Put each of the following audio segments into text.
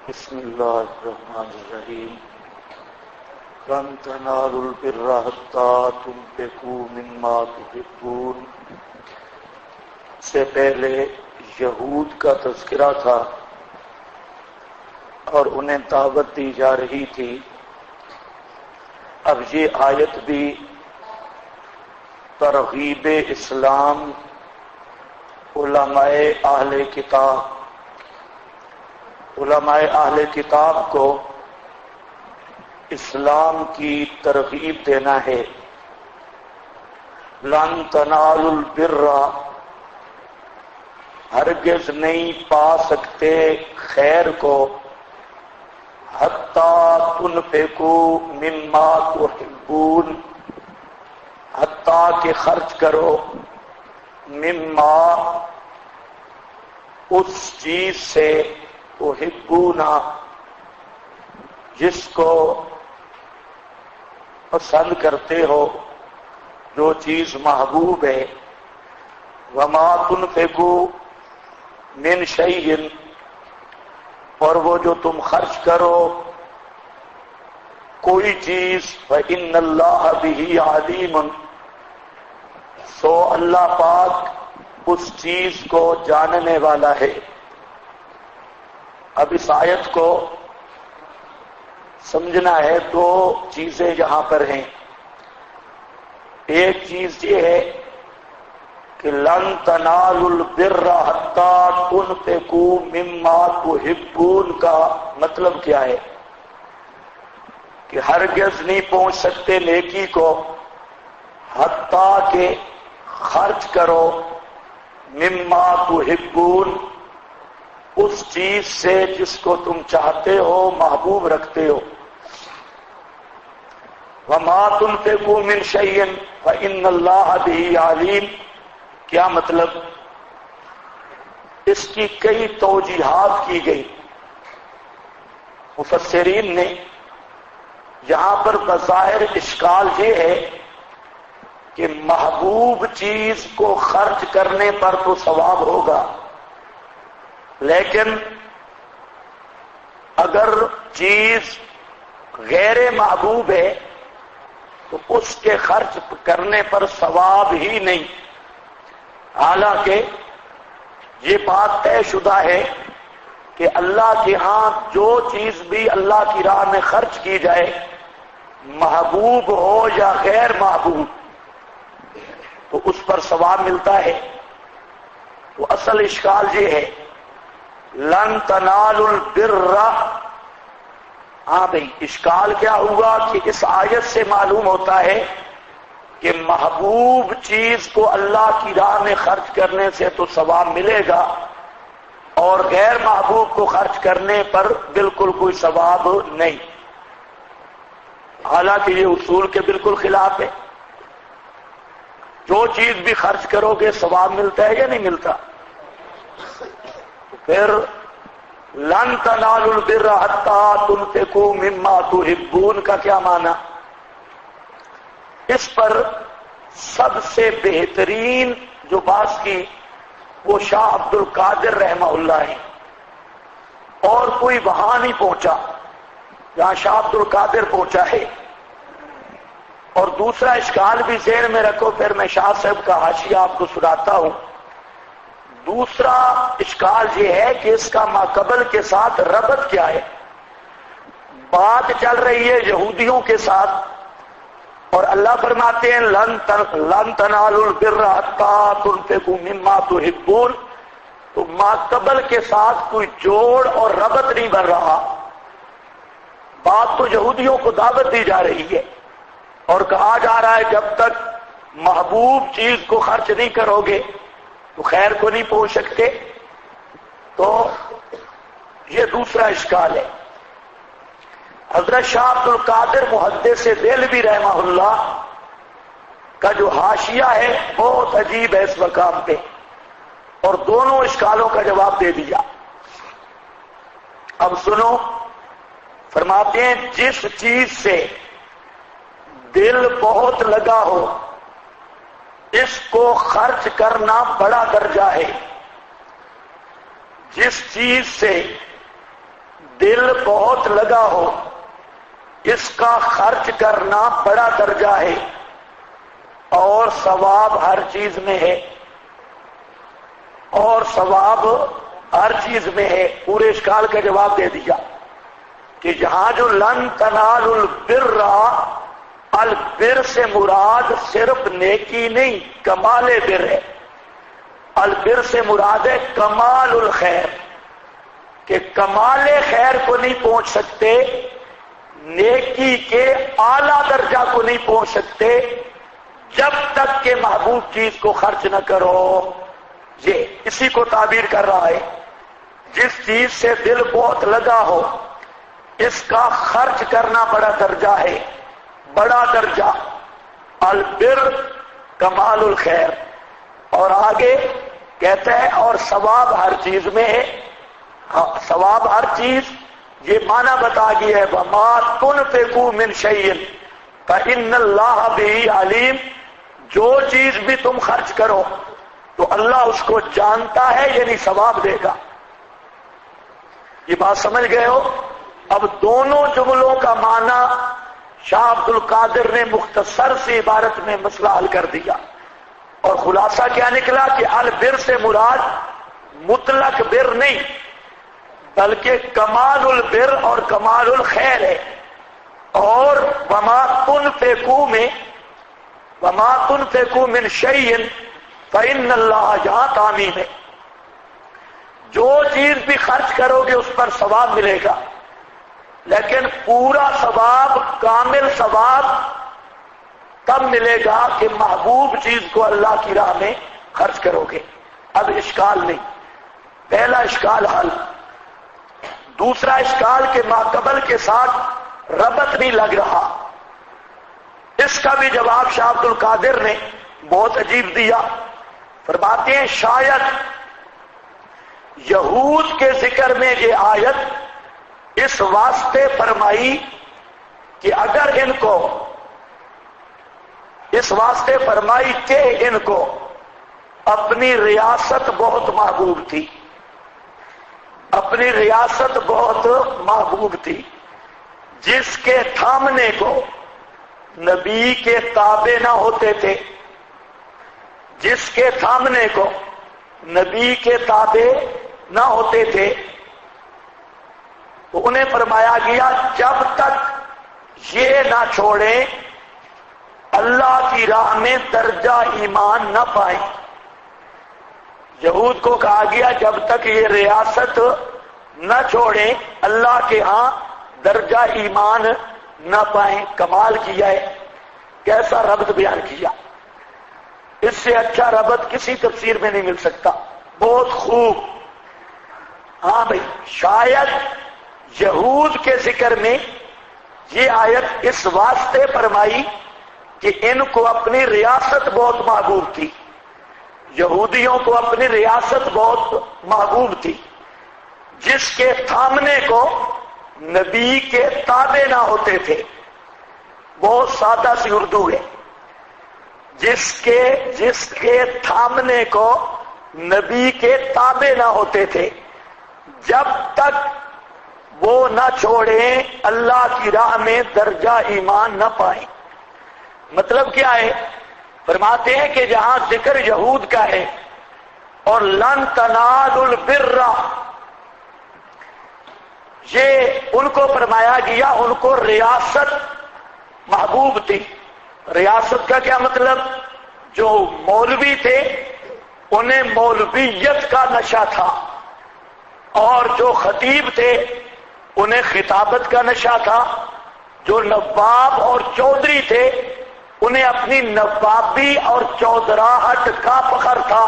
بسم اللہ الرحمن الرحیم لن تنالوا البر حتى تنفقوا مما تحبون سے پہلے یہود کا تذکرہ تھا اور انہیں دعوت دی جا رہی تھی. اب یہ آیت بھی ترغیب اسلام علماء اہل کتاب کو اسلام کی ترغیب دینا ہے. لن تنالوا البر، ہرگز نہیں پا سکتے خیر کو، حتیٰ تنفقوا مما تحبون، حتیٰ کہ خرچ کرو، مما اس چیز سے، تحبون جس کو پسند کرتے ہو، جو چیز محبوب ہے. وما تنفقوا من شیء، اور وہ جو تم خرچ کرو کوئی چیز، فإن اللہ بہ علیم، سو اللہ پاک اس چیز کو جاننے والا ہے. اب اس آیت کو سمجھنا ہے. دو چیزیں یہاں پر ہیں. ایک چیز یہ ہے کہ لن تنالوا البر حتیٰ تنفقوا مما تحبون کا مطلب کیا ہے؟ کہ ہرگز نہیں پہنچ سکتے نیکی کو حتیٰ کہ خرچ کرو، مما تحبون اس چیز سے جس کو تم چاہتے ہو، محبوب رکھتے ہو. وما تنفقوا من شیء فإن اللہ بہ علیم، کیا مطلب؟ اس کی کئی توجیحات کی گئی. مفسرین نے یہاں پر بظاہر اشکال یہ ہے کہ محبوب چیز کو خرچ کرنے پر تو ثواب ہوگا، لیکن اگر چیز غیر محبوب ہے تو اس کے خرچ کرنے پر ثواب ہی نہیں. حالانکہ یہ بات طے شدہ ہے کہ اللہ کے ہاں جو چیز بھی اللہ کی راہ میں خرچ کی جائے، محبوب ہو یا غیر محبوب، تو اس پر ثواب ملتا ہے. تو اصل اشکال یہ ہے لن تنالوا البر. ہاں بھئی، اشکال کیا ہوا کہ اس آیت سے معلوم ہوتا ہے کہ محبوب چیز کو اللہ کی راہ میں خرچ کرنے سے تو ثواب ملے گا، اور غیر محبوب کو خرچ کرنے پر بالکل کوئی ثواب نہیں. حالانکہ یہ اصول کے بالکل خلاف ہے. جو چیز بھی خرچ کرو گے ثواب ملتا ہے یا نہیں ملتا؟ پھر لن تنالوا البر حتیٰ تنفقوا مما تحبون کا کیا معنی؟ اس پر سب سے بہترین جو بات کی وہ شاہ عبد القادر رحمہ اللہ ہے، اور کوئی وہاں نہیں پہنچا جہاں شاہ عبد القادر پہنچا ہے. اور دوسرا اشکال بھی ذہن میں رکھو، پھر میں شاہ صاحب کا حاشیہ آپ کو سناتا ہوں. دوسرا اشکال یہ ہے کہ اس کا ماقبل کے ساتھ ربط کیا ہے. بات چل رہی ہے یہودیوں کے ساتھ، اور اللہ فرماتے ہیں لن تنالوا البر حتیٰ تنفقوا مما تحبون، تو ماقبل کے ساتھ کوئی جوڑ اور ربط نہیں بن رہا. بات تو یہودیوں کو دعوت دی جا رہی ہے اور کہا جا رہا ہے جب تک محبوب چیز کو خرچ نہیں کرو گے تو خیر کو نہیں پہنچ سکتے. تو یہ دوسرا اشکال ہے. حضرت شاہ عبد القادر محدث دہلوی رحمہ اللہ کا جو حاشیہ ہے بہت عجیب ہے اس مقام پہ، اور دونوں اشکالوں کا جواب دے دیا. اب سنو، فرماتے ہیں جس چیز سے دل بہت لگا ہو اس کو خرچ کرنا بڑا درجہ ہے. جس چیز سے دل بہت لگا ہو، اس کا خرچ کرنا بڑا درجہ ہے اور ثواب ہر چیز میں ہے، اور ثواب ہر چیز میں ہے۔ پورے اشکال کا جواب دے دیا کہ جہاں جو لن تنالوا البر، البر سے مراد صرف نیکی نہیں، کمال بر ہے۔ البر سے مراد ہے کمال الخیر، کہ کمال خیر کو نہیں پہنچ سکتے، نیکی کے اعلیٰ درجہ کو نہیں پہنچ سکتے جب تک کہ محبوب چیز کو خرچ نہ کرو۔ یہ اسی کو تعبیر کر رہا ہے، جس چیز سے دل بہت لگا ہو اس کا خرچ کرنا بڑا درجہ ہے، بڑا درجہ۔ البر کمال الخیر۔ اور آگے کہتا ہے اور ثواب ہر چیز میں ہے۔ ہاں، ثواب ہر چیز، یہ معنی بتا گیا ہے وما تنفقوا من شیء فإن اللہ بہ علیم۔ جو چیز بھی تم خرچ کرو تو اللہ اس کو جانتا ہے، یعنی ثواب دے گا۔ یہ بات سمجھ گئے ہو؟ اب دونوں جملوں کا معنی شاہ عبد القادر نے مختصر سی عبارت میں مسئلہ حل کر دیا، اور خلاصہ کیا نکلا کہ البر سے مراد مطلق بر نہیں بلکہ کمال البر اور کمال الخیر ہے۔ اور وما تنفقوا میں وما تنفقوا من شیء فإن اللہ، جہاں تعمیم ہے، جو چیز بھی خرچ کرو گے اس پر ثواب ملے گا، لیکن پورا ثواب، کامل ثواب تب ملے گا کہ محبوب چیز کو اللہ کی راہ میں خرچ کرو گے۔ اب اشکال نہیں، پہلا اشکال حل۔ دوسرا اشکال کے ماقبل کے ساتھ ربط نہیں لگ رہا، اس کا بھی جواب شاہ عبد القادر نے بہت عجیب دیا۔ فرماتے ہیں شاید یہود کے ذکر میں یہ آیت اس واسطے فرمائی کہ اگر ان کو، اس واسطے فرمائی کہ ان کو اپنی ریاست بہت محبوب تھی، اپنی ریاست بہت محبوب تھی، جس کے تھامنے کو نبی کے تابع نہ ہوتے تھے، جس کے تھامنے کو نبی کے تابع نہ ہوتے تھے، تو انہیں فرمایا گیا جب تک یہ نہ چھوڑیں اللہ کی راہ میں درجہ ایمان نہ پائیں۔ یہود کو کہا گیا جب تک یہ ریاست نہ چھوڑیں اللہ کے ہاں درجہ ایمان نہ پائیں۔ کمال کیا ہے، کیسا ربط بیان کیا، اس سے اچھا ربط کسی تفسیر میں نہیں مل سکتا، بہت خوب۔ ہاں بھائی، شاید یہود کے ذکر میں یہ آیت اس واسطے فرمائی کہ ان کو اپنی ریاست بہت محبوب تھی، یہودیوں کو اپنی ریاست بہت محبوب تھی، جس کے تھامنے کو نبی کے تابع نہ ہوتے تھے۔ بہت سادہ سی اردو ہے، جس کے تھامنے کو نبی کے تابع نہ ہوتے تھے، جب تک وہ نہ چھوڑیں اللہ کی راہ میں درجہ ایمان نہ پائیں۔ مطلب کیا ہے؟ فرماتے ہیں کہ جہاں ذکر یہود کا ہے اور لن تنالوا البر، یہ ان کو فرمایا گیا، ان کو ریاست محبوب تھی۔ ریاست کا کیا مطلب؟ جو مولوی تھے انہیں مولویت کا نشہ تھا، اور جو خطیب تھے انہیں خطابت کا نشہ تھا، جو نواب اور چودھری تھے انہیں اپنی نوابی اور چودراہٹ کا فخر تھا۔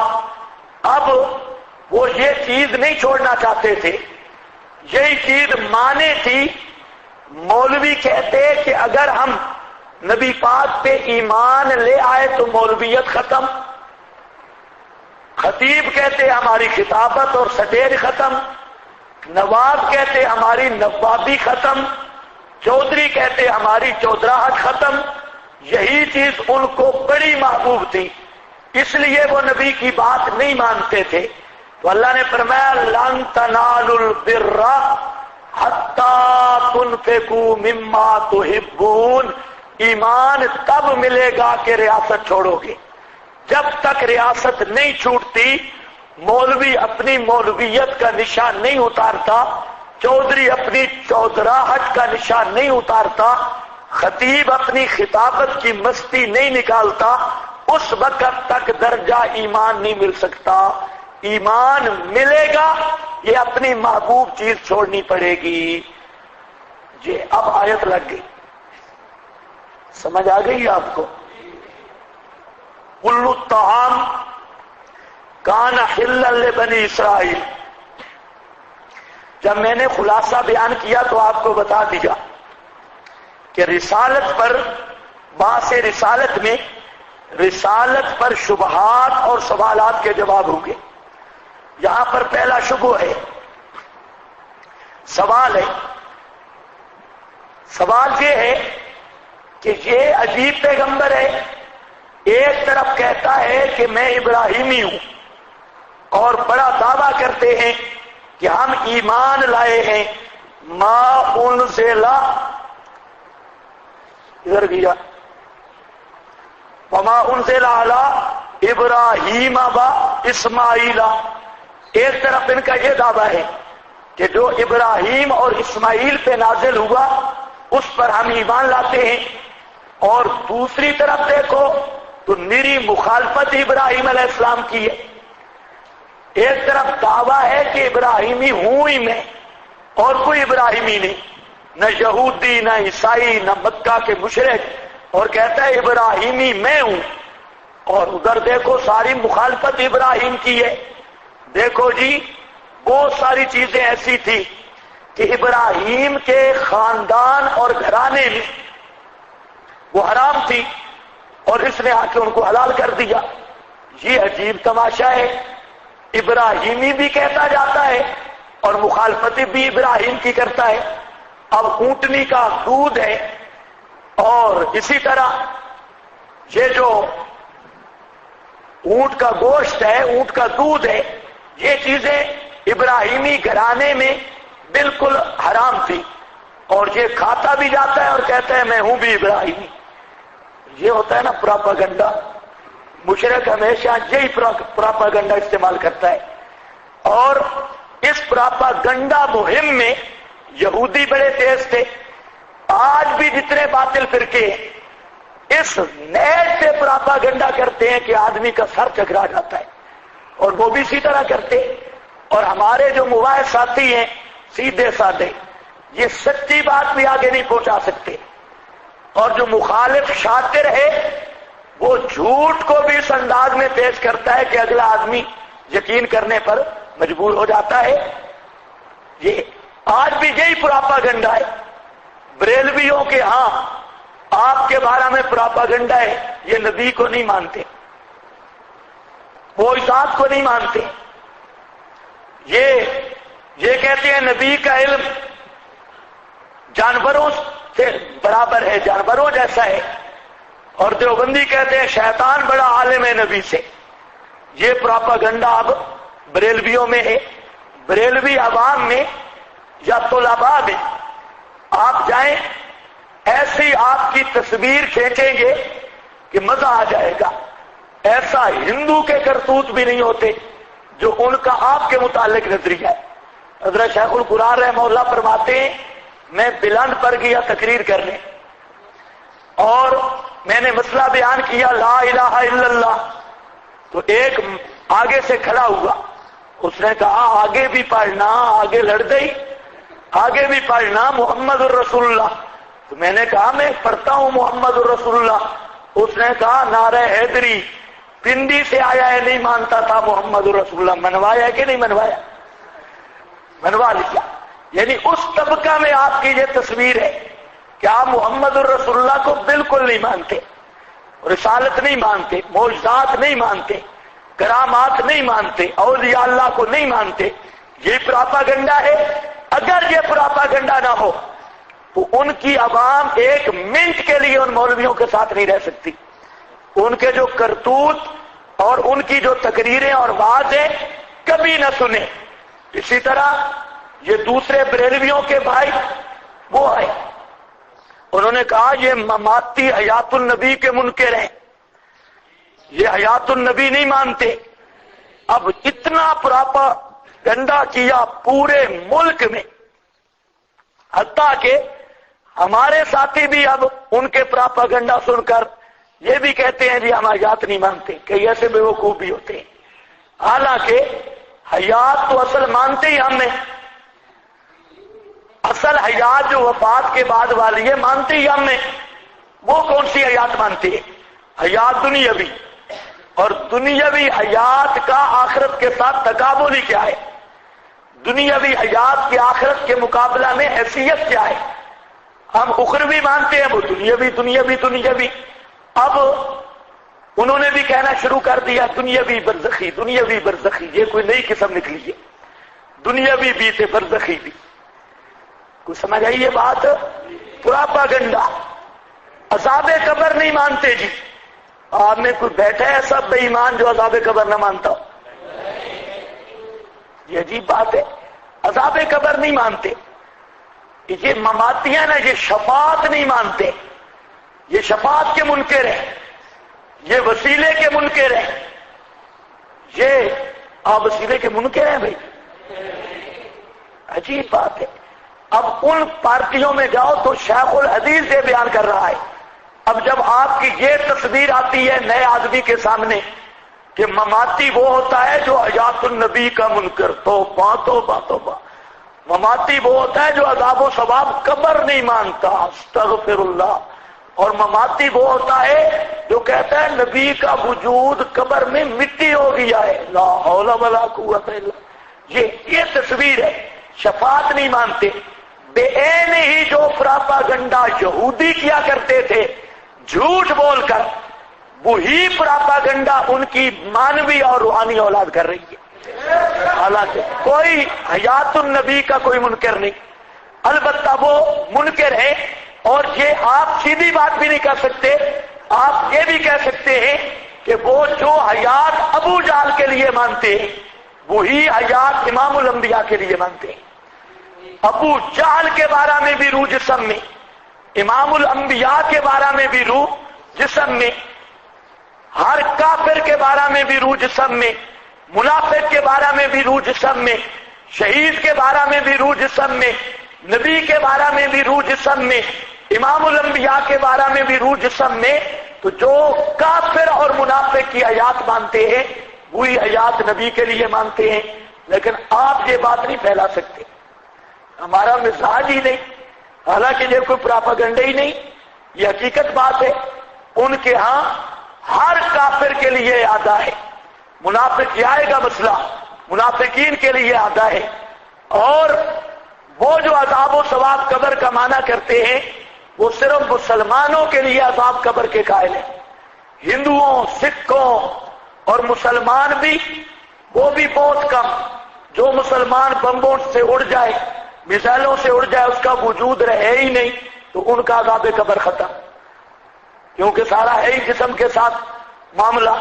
اب وہ یہ چیز نہیں چھوڑنا چاہتے تھے، یہی چیز مانے تھی۔ مولوی کہتے کہ اگر ہم نبی پاک پہ ایمان لے آئے تو مولویت ختم، خطیب کہتے ہماری خطابت اور سٹیر ختم، نواب کہتے ہماری نوابی ختم، چودھری کہتے ہماری چودراہٹ ختم۔ یہی چیز ان کو بڑی محبوب تھی، اس لیے وہ نبی کی بات نہیں مانتے تھے۔ تو اللہ نے فرمایا لن تنالوا البر حتی تنفقوا مما تحبون، ایمان تب ملے گا کہ ریاست چھوڑو گے۔ جب تک ریاست نہیں چھوٹتی، مولوی اپنی مولویت کا نشان نہیں اتارتا، چودھری اپنی چودراہٹ کا نشان نہیں اتارتا، خطیب اپنی خطابت کی مستی نہیں نکالتا، اس وقت تک درجہ ایمان نہیں مل سکتا۔ ایمان ملے گا، یہ اپنی محبوب چیز چھوڑنی پڑے گی۔ جی اب آیت لگ گئی، سمجھ آ گئی آپ کو؟ کل الطعام کان حلا لبنی اسرائیل۔ جب میں نے خلاصہ بیان کیا تو آپ کو بتا دیا کہ رسالت پر، باعث رسالت میں رسالت پر شبہات اور سوالات کے جواب ہوں گے۔ یہاں پر پہلا شبہ ہے، سوال ہے، سوال یہ ہے کہ یہ عجیب پیغمبر ہے، ایک طرف کہتا ہے کہ میں ابراہیمی ہوں اور بڑا دعویٰ کرتے ہیں کہ ہم ایمان لائے ہیں ما انزل، ادھر گیا وما انزل علی ابراہیم و اسماعیل، ایک طرف ان کا یہ دعویٰ ہے کہ جو ابراہیم اور اسماعیل پہ نازل ہوا اس پر ہم ایمان لاتے ہیں، اور دوسری طرف دیکھو تو نری مخالفت ابراہیم علیہ السلام کی ہے۔ ایک طرف دعویٰ ہے کہ ابراہیمی ہوں ہی میں، اور کوئی ابراہیمی نہیں، نہ یہودی نہ عیسائی نہ مکہ کے مشرک، اور کہتا ہے ابراہیمی میں ہوں، اور ادھر دیکھو ساری مخالفت ابراہیم کی ہے۔ دیکھو جی بہت ساری چیزیں ایسی تھی کہ ابراہیم کے خاندان اور گھرانے میں وہ حرام تھی اور اس نے آ کے ان کو حلال کر دیا۔ یہ عجیب تماشا ہے، ابراہیمی بھی کہتا جاتا ہے اور مخالفت بھی ابراہیم کی کرتا ہے۔ اب اونٹنی کا دودھ ہے اور اسی طرح یہ جو اونٹ کا گوشت ہے، اونٹ کا دودھ ہے، یہ چیزیں ابراہیمی گھرانے میں بالکل حرام تھی، اور یہ کھاتا بھی جاتا ہے اور کہتا ہے میں ہوں بھی ابراہیمی۔ یہ ہوتا ہے نا پراپاگنڈا، مشرک ہمیشہ یہی پراپاگنڈا استعمال کرتا ہے، اور اس پراپاگنڈا مہم میں یہودی بڑے تیز تھے۔ آج بھی جتنے باطل فرقے ہیں اس نیٹ سے پراپاگنڈا کرتے ہیں کہ آدمی کا سر چکرا جاتا ہے، اور وہ بھی اسی طرح کرتے۔ اور ہمارے جو مباحث ساتھی ہیں سیدھے سادے، یہ سچی بات بھی آگے نہیں پہنچا سکتے، اور جو مخالف شاطر ہے وہ جھوٹ کو بھی اس انداز میں پیش کرتا ہے کہ اگلا آدمی یقین کرنے پر مجبور ہو جاتا ہے۔ یہ آج بھی یہی پراپاگنڈا ہے۔ بریلویوں کے ہاں آپ کے بارے میں پراپاگنڈا ہے، یہ نبی کو نہیں مانتے، وہ ذات کو نہیں مانتے، یہ کہتے ہیں نبی کا علم جانوروں سے برابر ہے، جانوروں جیسا ہے، اور دیوبندی کہتے ہیں شیطان بڑا عالم ہے نبی سے۔ یہ پراپاگنڈا اب بریلویوں میں ہے۔ بریلوی عوام میں یا طلباء میں آپ جائیں، ایسی آپ کی تصویر کھینچیں گے کہ مزہ آ جائے گا۔ ایسا ہندو کے کرتوت بھی نہیں ہوتے جو ان کا آپ کے متعلق نظریہ ہے۔ حضرت شیخ القرآن رحمہ اللہ فرماتے ہیں میں بلند پر گیا تقریر کرنے، اور میں نے مسئلہ بیان کیا لا الہ الا اللہ، تو ایک آگے سے کھڑا ہوا، اس نے کہا آگے بھی پڑھنا، آگے لڑ گئی، آگے بھی پڑھنا محمد الرسول اللہ۔ تو میں نے کہا میں پڑھتا ہوں محمد الرسول اللہ۔ اس نے کہا نعرہ حیدری پنڈی سے آیا ہے، نہیں مانتا تھا محمد الرسول اللہ۔ منوایا ہے کہ نہیں منوایا؟ منوا لیا۔ یعنی اس طبقہ میں آپ کی یہ تصویر ہے کہ آپ محمد الرسول اللہ کو بالکل نہیں مانتے، رسالت نہیں مانتے، معجزات نہیں مانتے، کرامات نہیں مانتے، اولیاء اللہ کو نہیں مانتے۔ یہ پراپاگنڈا ہے۔ اگر یہ پراپاگنڈا نہ ہو تو ان کی عوام ایک منٹ کے لیے ان مولویوں کے ساتھ نہیں رہ سکتی۔ ان کے جو کرتوت اور ان کی جو تقریریں اور وعظیں کبھی نہ سنیں۔ اسی طرح یہ دوسرے بریلویوں کے بھائی وہ ہے. انہوں نے کہا یہ مماتی حیات النبی کے منکر ہیں، یہ حیات النبی نہیں مانتے. اب اتنا پراپاگنڈا کیا پورے ملک میں، حتیٰ کہ ہمارے ساتھی بھی اب ان کے پراپاگنڈا سن کر یہ بھی کہتے ہیں جی ہم حیات نہیں مانتے. کہ ایسے بیوقوف بھی ہوتے ہیں. حالانکہ حیات تو اصل مانتے ہی ہم نے، اصل حیات جو وفات کے بعد والی ہے مانتے ہی ہم نے. وہ کون سی حیات مانتے ہیں؟ حیات دنیاوی. اور دنیاوی حیات کا آخرت کے ساتھ تقابل ہی کیا ہے؟ دنیاوی حیات کی آخرت کے مقابلہ میں حیثیت کیا ہے؟ ہم اخروی مانتے ہیں، وہ دنیاوی دنیاوی دنیاوی. اب انہوں نے بھی کہنا شروع کر دیا دنیاوی برزخی دنیاوی برزخی. یہ کوئی نئی قسم نکلی ہے، دنیاوی بھی تھے برزخی بھی. کوئی سمجھ آئی یہ بات؟ پراپاگنڈا. عذاب قبر نہیں مانتے جی. آپ میں کوئی بیٹھا ہے سب بے ایمان جو عذاب قبر نہ مانتا ہو؟ یہ عجیب بات ہے. عذاب قبر نہیں مانتے. یہ مماتیاں نا، یہ شفاعت نہیں مانتے. یہ شفاعت کے منکر ہیں، یہ وسیلے کے منکر ہیں. یہ آپ وسیلے کے منکر ہیں بھائی. عجیب بات ہے. اب ان پارٹیوں میں جاؤ تو شیخ الحدیث یہ بیان کر رہا ہے. اب جب آپ کی یہ تصویر آتی ہے نئے آدمی کے سامنے کہ مماتی وہ ہوتا ہے جو حیات النبی کا منکر، توبہ توبہ توبہ. مماتی وہ ہوتا ہے جو عذاب و ثواب قبر نہیں مانتا، استغفر اللہ. اور مماتی وہ ہوتا ہے جو کہتا ہے نبی کا وجود قبر میں مٹی ہو گیا ہے. لا حول ولا قوت الا. یہ تصویر ہے. شفاعت نہیں مانتے. بے عین ہی جو پراپاگنڈا یہودی کیا کرتے تھے جھوٹ بول کر، وہی پراپاگنڈا ان کی مانوی اور روحانی اولاد کر رہی ہے. حالانکہ کوئی حیات النبی کا کوئی منکر نہیں. البتہ وہ منکر ہے. اور یہ آپ سیدھی بات بھی نہیں کر سکتے. آپ یہ بھی کہہ سکتے ہیں کہ وہ جو حیات ابو جہل کے لیے مانتے ہیں وہی حیات امام الانبیاء کے لیے مانتے ہیں. ابو جہل کے بارے میں بھی روح جسم میں، امام الانبیاء کے بارے میں بھی روح جسم میں، ہر کافر کے بارے میں بھی روح جسم میں، منافق کے بارے میں بھی روح جسم میں، شہید کے بارے میں بھی روح جسم میں، نبی کے بارے میں بھی روح جسم میں، امام الانبیاء کے بارے میں بھی روح جسم میں. تو جو کافر اور منافق کی حیات مانتے ہیں وہی حیات نبی کے لیے مانتے ہیں. لیکن آپ یہ بات نہیں پھیلا سکتے، ہمارا مزاج ہی نہیں. حالانکہ یہ کوئی پراپاگنڈا ہی نہیں، یہ حقیقت بات ہے. ان کے ہاں ہر کافر کے لیے آدھا ہے. منافق یہ آئے گا مسئلہ، منافقین کے لیے آدھا ہے. اور وہ جو عذاب و ثواب قبر کا معنی کرتے ہیں وہ صرف مسلمانوں کے لیے عذاب قبر کے قائل ہیں. ہندوؤں، سکھوں اور مسلمان بھی، وہ بھی بہت کم. جو مسلمان بمبوں سے اڑ جائے، میزائلوں سے اڑ جائے، اس کا وجود رہے ہی نہیں تو ان کا عذاب قبر ختم، کیونکہ سارا ہے ہی جسم کے ساتھ معاملہ.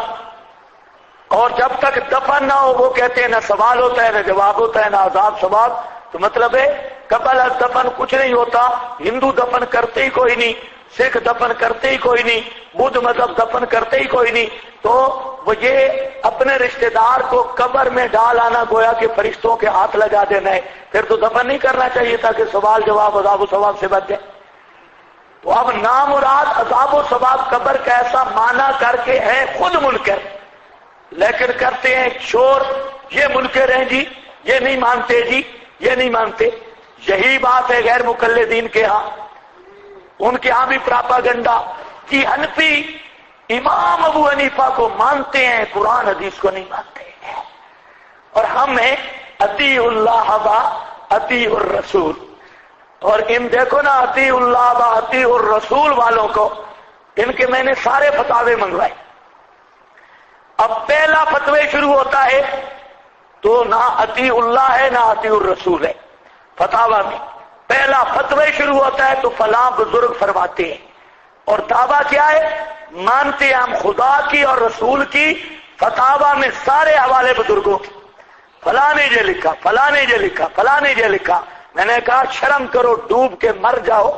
اور جب تک دفن نہ ہو وہ کہتے ہیں نہ سوال ہوتا ہے نہ جواب ہوتا ہے نہ عذاب ثواب. تو مطلب ہے قبل از دفن کچھ نہیں ہوتا. ہندو دفن کرتے ہی کوئی نہیں، سکھ دفن کرتے ہی کوئی نہیں، بدھ مذہب دفن کرتے ہی کوئی نہیں. تو وہ یہ اپنے رشتہ دار کو قبر میں ڈال آنا گویا کہ فرشتوں کے ہاتھ لگا دینا ہے. پھر تو دفن نہیں کرنا چاہیے تھا کہ سوال جواب عذاب و ثواب سے بچ جائے. تو اب نامراد عذاب و ثواب قبر کا ایسا معنی کر کے ہے خود منکر، لیکن کرتے ہیں شور یہ منکر ہیں جی، یہ نہیں مانتے جی، یہ نہیں مانتے. یہی بات ہے غیر مقلدین کے ہاں. ان کے ہاں بھی پراپاگنڈا کہ حنفی امام ابو حنیفہ کو مانتے ہیں، قرآن حدیث کو نہیں مانتے ہیں. اور ہم ہیں اطیع اللہ و اطیع الرسول. اور ان دیکھو نا اطیع اللہ و اطیع الرسول والوں کو، ان کے میں نے سارے فتاوے منگوائے. اب پہلا فتوے شروع ہوتا ہے تو نہ اطیع اللہ ہے نہ اطیع الرسول ہے. فتاوا میں پہلا فتوے شروع ہوتا ہے تو فلاں بزرگ فرماتے ہیں، اور دعویٰ کیا ہے؟ مانتے ہیں ہم خدا کی اور رسول کی. فتاوا میں سارے حوالے بزرگوں کی، فلاں نے یہ لکھا، فلاں نے یہ لکھا، فلاں نے یہ لکھا. میں نے کہا شرم کرو، ڈوب کے مر جاؤ،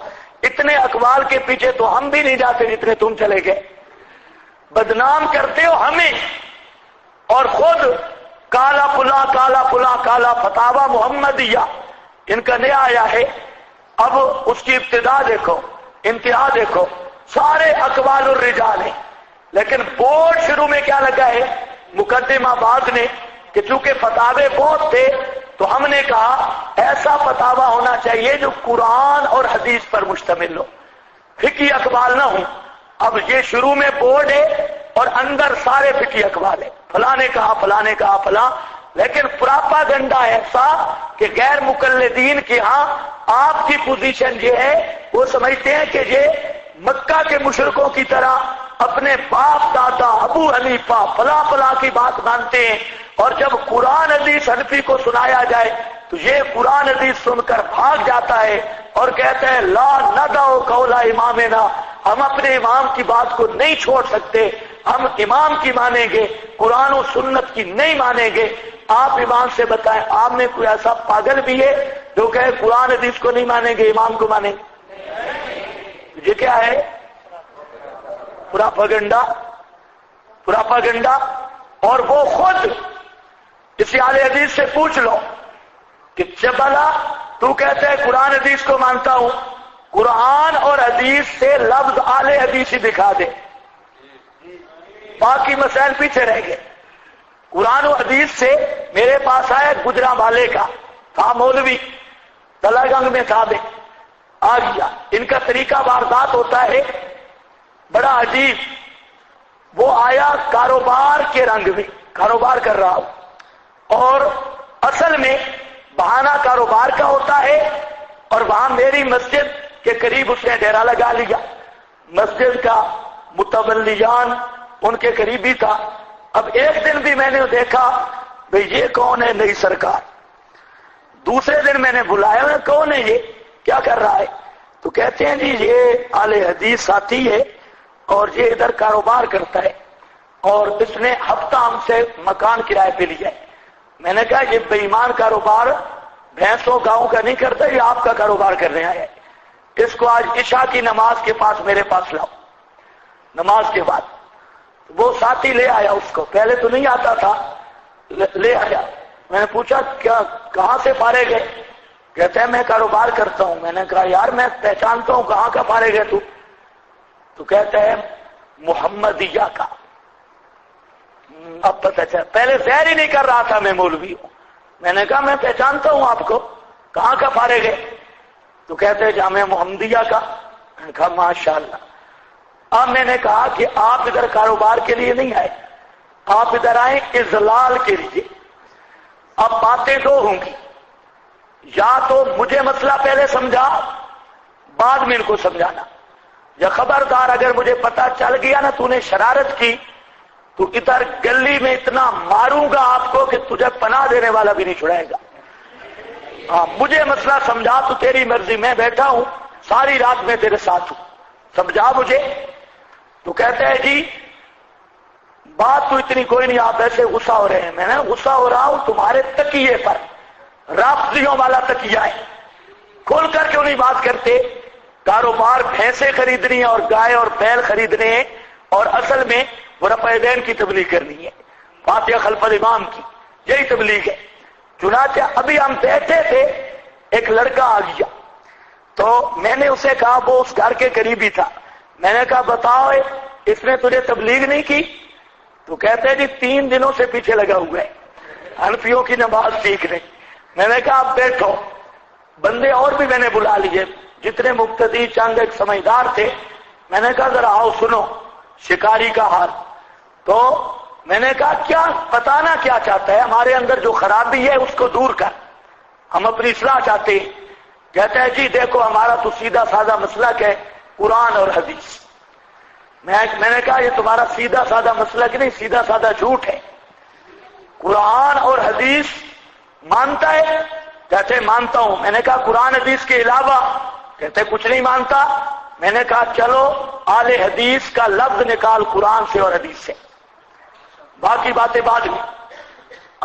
اتنے اقوال کے پیچھے تو ہم بھی نہیں جاتے جتنے تم چلے گئے، بدنام کرتے ہو ہمیں، اور خود کالا پلا کالا پلا کالا فتاوا محمدیہ ان کا نیا آیا ہے، اب اس کی ابتدا دیکھو انتہا دیکھو، سارے اقوال الرجال ہیں، لیکن بورڈ شروع میں کیا لگا ہے مقدمہ بعد نے کہ چونکہ فتاوے بہت تھے تو ہم نے کہا ایسا فتاوا ہونا چاہیے جو قرآن اور حدیث پر مشتمل ہو، فقہی اقوال نہ ہوں۔ اب یہ شروع میں بورڈ ہے اور اندر سارے فقہی اقوال ہیں، فلاں نے کہا فلاں نے کہا فلاں، لیکن پراپاگنڈا ایسا کہ غیر مقلدین کے ہاں آپ کی پوزیشن یہ ہے، وہ سمجھتے ہیں کہ یہ مکہ کے مشرکوں کی طرح اپنے باپ دادا ابو حنیفہ فلاں فلاں کی بات مانتے ہیں، اور جب قرآن حدیث حنفی کو سنایا جائے تو یہ قرآن حدیث سن کر بھاگ جاتا ہے اور کہتا ہے لا ندعو قول امامنا، ہم اپنے امام کی بات کو نہیں چھوڑ سکتے، ہم امام کی مانیں گے، قرآن و سنت کی نہیں مانیں گے۔ آپ امام سے بتائیں آپ میں کوئی ایسا پاگل بھی ہے جو کہے قرآن حدیث کو نہیں مانیں گے امام کو مانیں گے؟ یہ کیا ہے؟ پراپاگنڈا، پراپاگنڈا۔ اور وہ خود اسی اہل حدیث سے پوچھ لو کہ چبلا تو کہتے ہے قرآن حدیث کو مانتا ہوں، قرآن اور حدیث سے لفظ اہل حدیث ہی دکھا دے، باقی مسائل پیچھے رہ گئے۔ قرآن و حدیث سے میرے پاس آیا گجرا والے کا تھا مولوی، تلا گنگ میں تھا، آ گیا۔ ان کا طریقہ واردات ہوتا ہے بڑا عجیب، وہ آیا کاروبار کے رنگ میں، کاروبار کر رہا ہوں، اور اصل میں بہانہ کاروبار کا ہوتا ہے، اور وہاں میری مسجد کے قریب اس نے ڈیرا لگا لیا، مسجد کا متولیان ان کے قریبی تھا۔ اب ایک دن بھی میں نے دیکھا بھئی یہ کون ہے نئی سرکار، دوسرے دن میں نے بلایا کون ہے یہ کیا کر رہا ہے، تو کہتے ہیں جی یہ اہل حدیث ساتھی ہے اور یہ ادھر کاروبار کرتا ہے، اور اس نے ہفتہ ہم سے مکان کرائے پہ لیا ہے۔ میں نے کہا یہ بے ایمان کاروبار بھینسوں گاؤں کا نہیں کرتا، یہ آپ کا کاروبار کرنے آیا ہے، اس کو آج عشاء کی نماز کے پاس میرے پاس لاؤ۔ نماز کے بعد وہ ساتھی لے آیا اس کو، پہلے تو نہیں آتا تھا، لے آیا۔ میں نے پوچھا کیا کہاں سے فارغ ہے؟ کہتے ہیں میں کاروبار کرتا ہوں۔ میں نے کہا یار میں پہچانتا ہوں کہاں کا فارغ ہے تو کہتا ہے محمدیہ کا۔ اب پتہ چلا، پہلے ظاہر ہی نہیں کر رہا تھا میں مولوی ہوں۔ میں نے کہا میں پہچانتا ہوں آپ کو، کہاں کا فارغ ہے؟ تو کہتے ہیں جامعہ محمدیہ کا۔ میں نے کہا ماشاءاللہ۔ اب میں نے کہا کہ آپ ادھر کاروبار کے لیے نہیں آئے، آپ ادھر آئے اضلال کے لیے۔ اب باتیں دو ہوں گی، یا تو مجھے مسئلہ پہلے سمجھا بعد میں ان کو سمجھانا، یا خبردار اگر مجھے پتا چل گیا نا تو نے شرارت کی تو ادھر گلی میں اتنا ماروں گا آپ کو کہ تجھے پناہ دینے والا بھی نہیں چھڑائے گا۔ ہاں مجھے مسئلہ سمجھا تو تیری مرضی، میں بیٹھا ہوں ساری رات میں تیرے ساتھ ہوں، سمجھا مجھے۔ تو کہتے ہیں جی بات تو اتنی کوئی نہیں، آپ ایسے غصہ ہو رہے ہیں۔ میں نے غصہ ہو رہا ہوں تمہارے تکیے پر، رافضیوں والا تکیہ ہے، کھول کر کیوں نہیں بات کرتے؟ کاروبار بھینسیں خریدنی ہے اور گائے اور بیل خریدنے ہیں، اور اصل میں وہ رفع دین کی تبلیغ کرنی ہے، فاتحہ خلف الامام کی، یہی تبلیغ ہے۔ چنانچہ ابھی ہم بیٹھے تھے، ایک لڑکا آ گیا، تو میں نے اسے کہا، وہ اس گھر کے قریبی تھا، میں نے کہا بتاؤ اس نے تجھے تبلیغ نہیں کی؟ تو کہتے ہیں جی 3 دنوں سے پیچھے لگا ہوا ہے حنفیوں کی نماز سیکھنے۔ میں نے کہا آپ بیٹھو، بندے اور بھی میں نے بلا لیے، جتنے مقتدی چند ایک سمجھدار تھے۔ میں نے کہا ذرا آؤ سنو شکاری کا حال۔ تو میں نے کہا کیا بتانا کیا چاہتا ہے، ہمارے اندر جو خرابی ہے اس کو دور کر، ہم اپنی اصلاح چاہتے ہیں۔ کہتا ہے جی دیکھو ہمارا تو سیدھا سادہ مسلک ہے قرآن اور حدیث۔ میں نے کہا یہ تمہارا سیدھا سادہ مسلک نہیں، سیدھا سادہ جھوٹ ہے۔ قرآن اور حدیث مانتا ہے؟ کہتے مانتا ہوں۔ میں نے کہا قرآن حدیث کے علاوہ؟ کہتے کچھ نہیں مانتا۔ میں نے کہا چلو اہل حدیث کا لفظ نکال قرآن سے اور حدیث سے، باقی باتیں بعد میں۔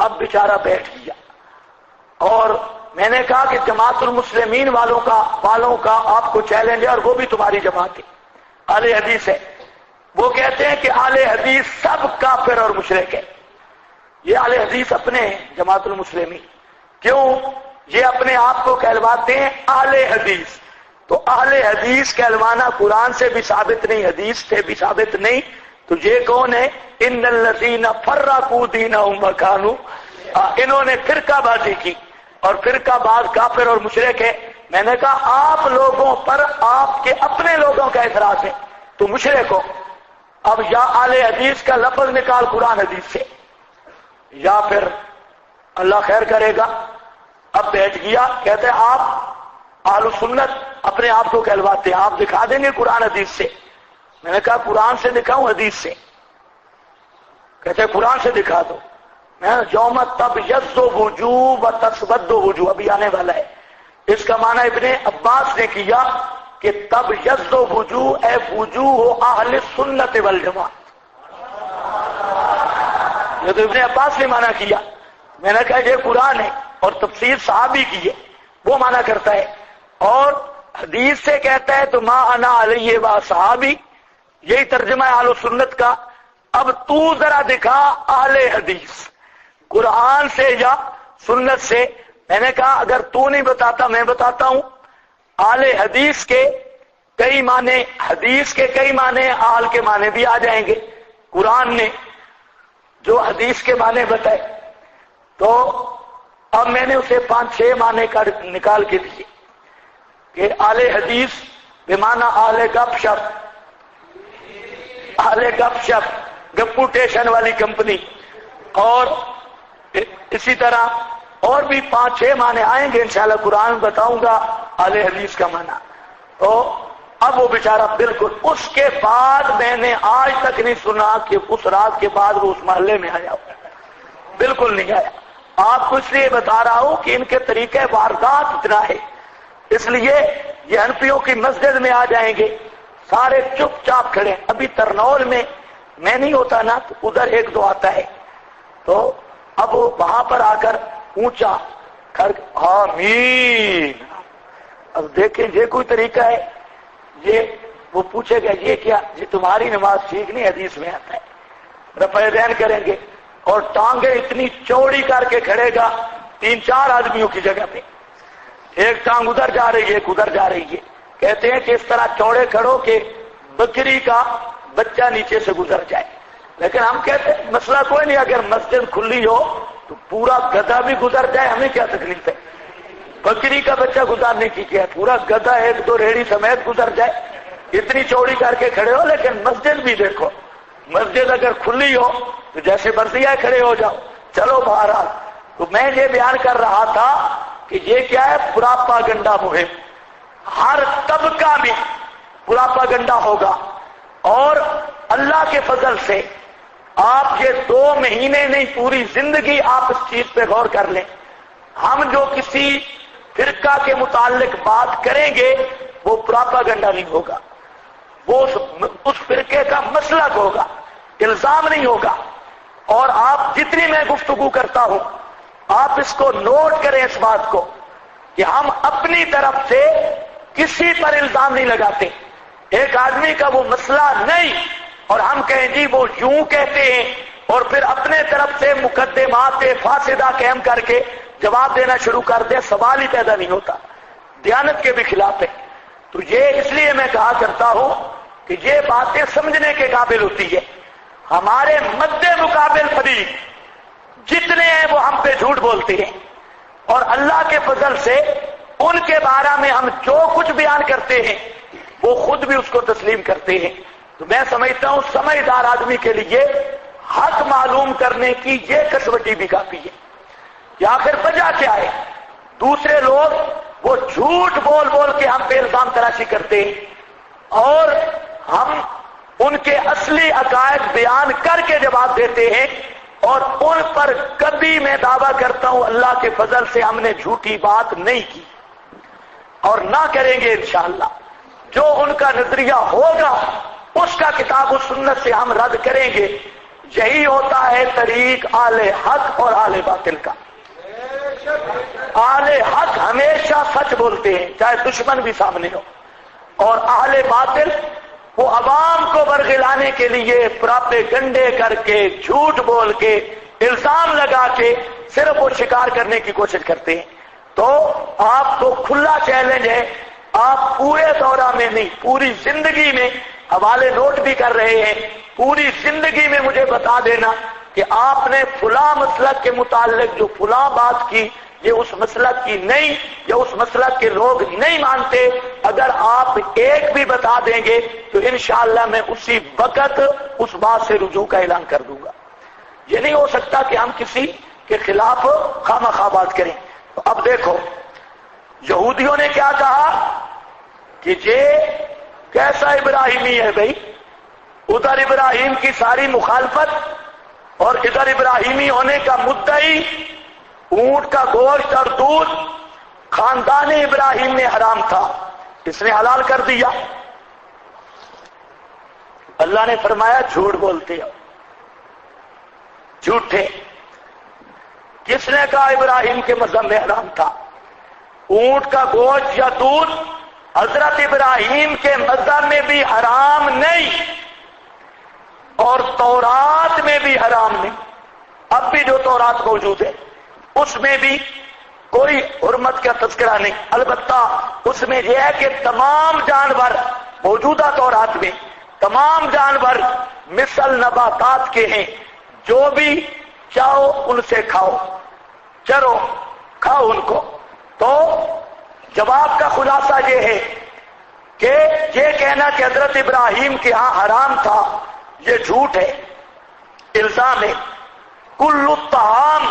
اب بیچارہ بیٹھ گیا اور میں نے کہا کہ جماعت المسلمین والوں کا آپ کو چیلنج ہے، اور وہ بھی تمہاری جماعت ہے، اہل حدیث ہے۔ وہ کہتے ہیں کہ اہل حدیث سب کافر اور مشرک ہے۔ یہ اہل حدیث اپنے ہیں جماعت المسلمین، کیوں؟ یہ اپنے آپ کو کہلواتے ہیں اہل حدیث، تو اہل حدیث کہلوانا قرآن سے بھی ثابت نہیں، حدیث سے بھی ثابت نہیں، تو یہ کون ہے؟ ان الذین فرقوا دینہم وکانوا، انہوں نے فرقہ بازی کی، اور فرقہ باز کافر اور مشرک ہے۔ میں نے کہا آپ لوگوں پر آپ کے اپنے لوگوں کا اعتراض ہے تو مشرک ہو۔ اب یا اہل حدیث کا لفظ نکال قرآن حدیث سے، یا پھر اللہ خیر کرے گا۔ اب بیٹھ گیا، کہتے ہیں آپ اہل سنت اپنے آپ کو کہلواتے ہیں، آپ دکھا دیں گے قرآن حدیث سے؟ میں نے کہا قرآن سے دکھاؤں حدیث سے؟ کہتے ہیں قرآن سے دکھا دو۔ میں یوم تبیض وجوہ و تسود وجوہ ابھی آنے والا ہے، اس کا معنی ابن عباس نے کیا کہ تبیض وجوہ اے وجوہ اہل سنت والجماعت، یہ تو ابن عباس نے معنی کیا۔ میں نے کہا یہ قرآن ہے اور تفسیر صحابی کی ہے، وہ معنی کرتا ہے، اور حدیث سے کہتا ہے تو ما انا علیہ و صحابی، یہی ترجمہ ہے اہل سنت کا۔ اب تو ذرا دکھا اہل حدیث قرآن سے یا سنت سے۔ میں نے کہا اگر تو نہیں بتاتا میں بتاتا ہوں۔ اہل حدیث کے کئی معنی، حدیث کے کئی معنی، اہل کے معنی بھی آ جائیں گے۔ قرآن نے جو حدیث کے معنی بتائے، تو اب میں نے اسے 5-6 معنی نکال کے دیے کہ اہل حدیث بمعنی اہل گپ شپ، اہل گپ شپ گپوٹیشن والی کمپنی، اور اسی طرح اور بھی 5-6 معنی آئیں گے انشاءاللہ، قرآن بتاؤں گا اہل حدیث کا معنی۔ تو اب وہ بیچارہ بالکل، اس کے بعد میں نے آج تک نہیں سنا کہ اس رات کے بعد وہ اس محلے میں آیا ہو، بالکل نہیں آیا۔ آپ کو اس لیے بتا رہا ہوں کہ ان کے طریقے واردات اتنا ہے، اس لیے یہ حنفیوں کی مسجد میں آ جائیں گے، سارے چپ چاپ کھڑے۔ ابھی ترنول میں میں نہیں ہوتا نا، تو ادھر 1-2 آتا ہے، تو اب وہ وہاں پر آ کر اونچا آمین۔ اب دیکھیں یہ کوئی طریقہ ہے؟ یہ وہ پوچھے گا یہ کیا؟ یہ تمہاری نماز ٹھیک نہیں، حدیث میں آتا ہے۔ رفع دین کریں گے اور ٹانگیں اتنی چوڑی کر کے کھڑے گا 3-4 آدمیوں کی جگہ پہ، ایک ٹانگ ادھر جا رہی ہے ایک ادھر جا رہی ہے۔ کہتے ہیں کہ اس طرح چوڑے کھڑو کہ بکری کا بچہ نیچے سے گزر جائے، لیکن ہم کہتے ہیں مسئلہ کوئی نہیں، اگر مسجد کھلی ہو تو پورا گدھا بھی گزر جائے، ہمیں کیا تکلیف ہے؟ بکری کا بچہ گزارنے کی کیا؟ پورا گدھا 1-2 ریڑھی سمیت گزر جائے، اتنی چوڑی کر کے کھڑے ہو۔ لیکن مسجد بھی دیکھو، مسجد اگر کھلی ہو تو جیسے مرضی ہے کھڑے ہو جاؤ۔ چلو بہرحال، تو میں یہ بیان کر رہا تھا کہ یہ کیا ہے؟ پراپاگنڈا مہم، ہر طبقہ میں پراپاگنڈا ہوگا، اور اللہ کے فضل سے آپ یہ 2 مہینے نہیں پوری زندگی آپ اس چیز پہ غور کر لیں، ہم جو کسی فرقہ کے متعلق بات کریں گے وہ پراپاگنڈا نہیں ہوگا، وہ اس فرقے کا مسلک ہوگا، الزام نہیں ہوگا۔ اور آپ جتنی میں گفتگو کرتا ہوں آپ اس کو نوٹ کریں، اس بات کو کہ ہم اپنی طرف سے کسی پر الزام نہیں لگاتے۔ ایک آدمی کا وہ مسئلہ نہیں اور ہم کہیں جی وہ یوں کہتے ہیں، اور پھر اپنے طرف سے مقدمات فاسدہ قائم کر کے جواب دینا شروع کر دیں، سوال ہی پیدا نہیں ہوتا، دیانت کے بھی خلاف ہے۔ تو یہ اس لیے میں کہا کرتا ہوں کہ یہ باتیں سمجھنے کے قابل ہوتی ہے۔ ہمارے مد مقابل فریق جتنے ہیں وہ ہم پہ جھوٹ بولتے ہیں، اور اللہ کے فضل سے ان کے بارے میں ہم جو کچھ بیان کرتے ہیں وہ خود بھی اس کو تسلیم کرتے ہیں۔ تو میں سمجھتا ہوں سمجھدار آدمی کے لیے حق معلوم کرنے کی یہ کسوٹی بھی کافی ہے کہ آخر وجہ کیا ہے۔ دوسرے لوگ وہ جھوٹ بول بول کے ہم پہ الزام تراشی کرتے ہیں، اور ہم ان کے اصلی عقائد بیان کر کے جواب دیتے ہیں، اور ان پر کبھی میں دعویٰ کرتا ہوں اللہ کے فضل سے ہم نے جھوٹی بات نہیں کی اور نہ کریں گے انشاءاللہ۔ جو ان کا نظریہ ہوگا اس کا کتاب و سنت سے ہم رد کریں گے۔ یہی ہوتا ہے طریق اہل حق اور اہل باطل کا۔ اہل حق ہمیشہ سچ بولتے ہیں چاہے دشمن بھی سامنے ہو، اور اہل باطل وہ عوام کو برگلانے کے لیے پراپیگنڈے کر کے، جھوٹ بول کے، الزام لگا کے صرف وہ شکار کرنے کی کوشش کرتے ہیں۔ تو آپ کو کھلا چیلنج ہے، آپ پورے دورہ میں نہیں، پوری زندگی میں حوالے نوٹ بھی کر رہے ہیں، پوری زندگی میں مجھے بتا دینا کہ آپ نے فلاں مسلک کے متعلق جو فلاں بات کی، یہ اس مسلک کی نہیں، یا اس مسلک کے لوگ نہیں مانتے، اگر آپ ایک بھی بتا دیں گے تو انشاءاللہ میں اسی وقت اس بات سے رجوع کا اعلان کر دوں گا۔ یہ نہیں ہو سکتا کہ ہم کسی کے خلاف خواہ بات کریں۔ تو اب دیکھو یہودیوں نے کیا کہا کہ یہ کیسا ابراہیمی ہے بھائی، ادھر ابراہیم کی ساری مخالفت اور ادھر ابراہیمی ہونے کا مدعی، اونٹ کا گوشت اور دودھ خاندان ابراہیم میں حرام تھا، اس نے حلال کر دیا۔ اللہ نے فرمایا جھوٹ بولتے ہو، جھوٹے۔ کس نے کہا ابراہیم کے مذہب میں حرام تھا؟ اونٹ کا گوشت یا دودھ حضرت ابراہیم کے مذہب میں بھی حرام نہیں، اور تورات میں بھی حرام نہیں۔ اب بھی جو تورات موجود ہے اس میں بھی کوئی حرمت کا تذکرہ نہیں، البتہ اس میں یہ ہے کہ تمام جانور، موجودہ تورات میں تمام جانور مثل نباتات کے ہیں، جو بھی چاہو ان سے کھاؤ، چرو کھاؤ ان کو۔ تو جواب کا خلاصہ یہ ہے کہ یہ کہنا کہ حضرت ابراہیم کے ہاں حرام تھا یہ جھوٹ ہے، الزام ہے۔ کل الطعام،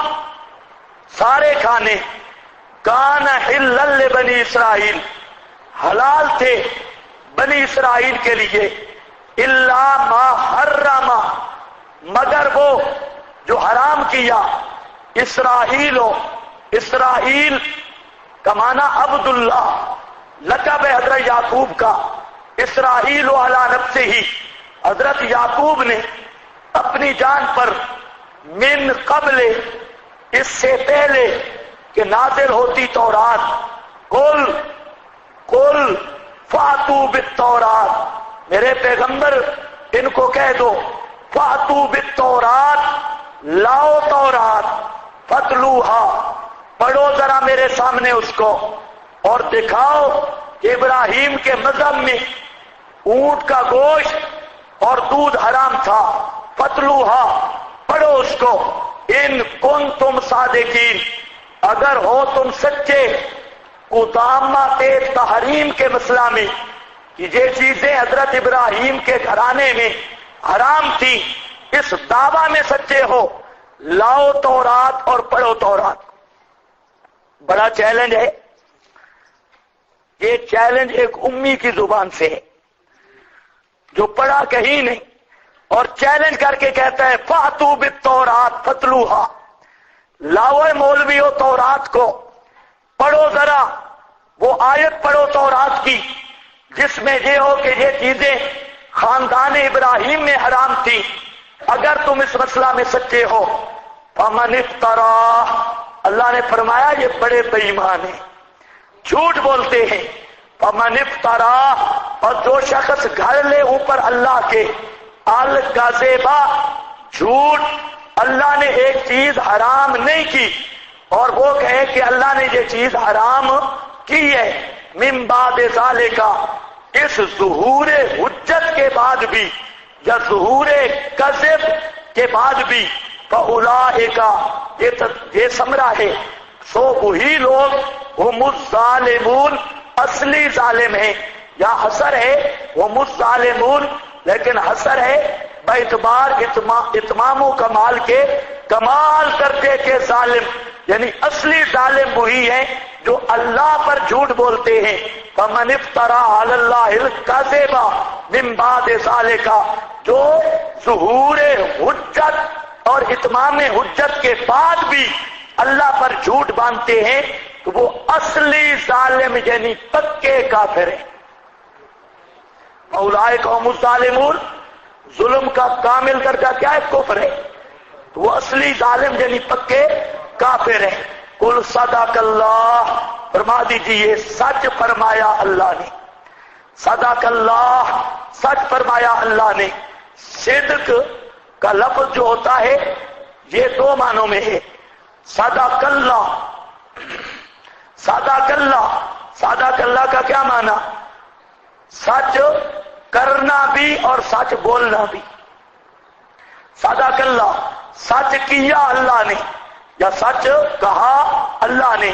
سارے کھانے، کان حلا لبنی اسرائیل، حلال تھے بنی اسرائیل کے لیے، الا ما حرم، مگر وہ جو حرام کیا، اسرائیل کا معنی عبداللہ، لقب ہے حضرت یعقوب کا، اسرائیل علی نفسہ ہی، حضرت یعقوب نے اپنی جان پر، من قبل، اس سے پہلے کہ نازل ہوتی تورات، قل فاتو بالتورات، میرے پیغمبر ان کو کہہ دو، فاتو بالتورات، لاؤ تورات، فتلوہا، پڑھو ذرا میرے سامنے اس کو، اور دکھاؤ کہ ابراہیم کے مذہب میں اونٹ کا گوشت اور دودھ حرام تھا، فتلوہا، پڑھو اس کو، ان کنتم صادقین، اگر ہو تم سچے، قدامت تحریم کے مسئلہ میں کہ یہ چیزیں حضرت ابراہیم کے گھرانے میں حرام تھی، اس دعویٰ میں سچے ہو، لاؤ تورات اور پڑھو تورات۔ بڑا چیلنج ہے یہ، چیلنج ایک امی کی زبان سے ہے جو پڑھا کہیں نہیں، اور چیلنج کر کے کہتا ہے فاتو بالتورات فتلوہا، لاؤ مولویو تورات کو، پڑھو ذرا وہ آیت پڑھو تورات کی جس میں یہ ہو کہ یہ چیزیں خاندان ابراہیم میں حرام تھی، اگر تم اس مسئلہ میں سچے ہو۔ فمن افترا، اللہ نے فرمایا یہ بڑے بے ایمان ہیں، جھوٹ بولتے ہیں۔ فمن افترا، اور جو شخص گھڑ لے اوپر اللہ کے، الکذبا، جھوٹ، اللہ نے ایک چیز حرام نہیں کی اور وہ کہے کہ اللہ نے یہ چیز حرام کی ہے، من بعد ذالک، اس ظہور حجت کے بعد بھی یا ظہور کذب کے بعد بھی، فاولئک، یہ سمرا ہے، سو وہی لوگ ہم الظالمون، اصلی ظالم ہیں، یا حسر ہے ہم الظالمون، لیکن حسر ہے باعتبار اتمام و کمال کے، کمال کرتے کے ظالم، یعنی اصلی ظالم وہی ہیں جو اللہ پر جھوٹ بولتے ہیں۔ فمن افترا علی اللہ الکذب من بعد ذالک، جو ظہور حجت اور اتمام حجت کے بعد بھی اللہ پر جھوٹ باندھتے ہیں تو وہ اصلی ظالم یعنی پکے کافر ہیں۔ اولئک هم الظالمون، ظلم کا کامل درجہ کیا ہے؟ کفر ہے، تو وہ اصلی ظالم یعنی پکے کافر ہیں۔ قل صدق اللہ، فرما دیجئے سچ فرمایا اللہ نے، صدق اللہ، سچ فرمایا اللہ نے۔ صدق کا لفظ جو ہوتا ہے یہ دو معنوں میں ہے، صدق اللہ، صدق اللہ، صدق اللہ کا کیا معنی؟ سچ کرنا بھی اور سچ بولنا بھی۔ صدق اللہ، سچ کیا اللہ نے یا سچ کہا اللہ نے۔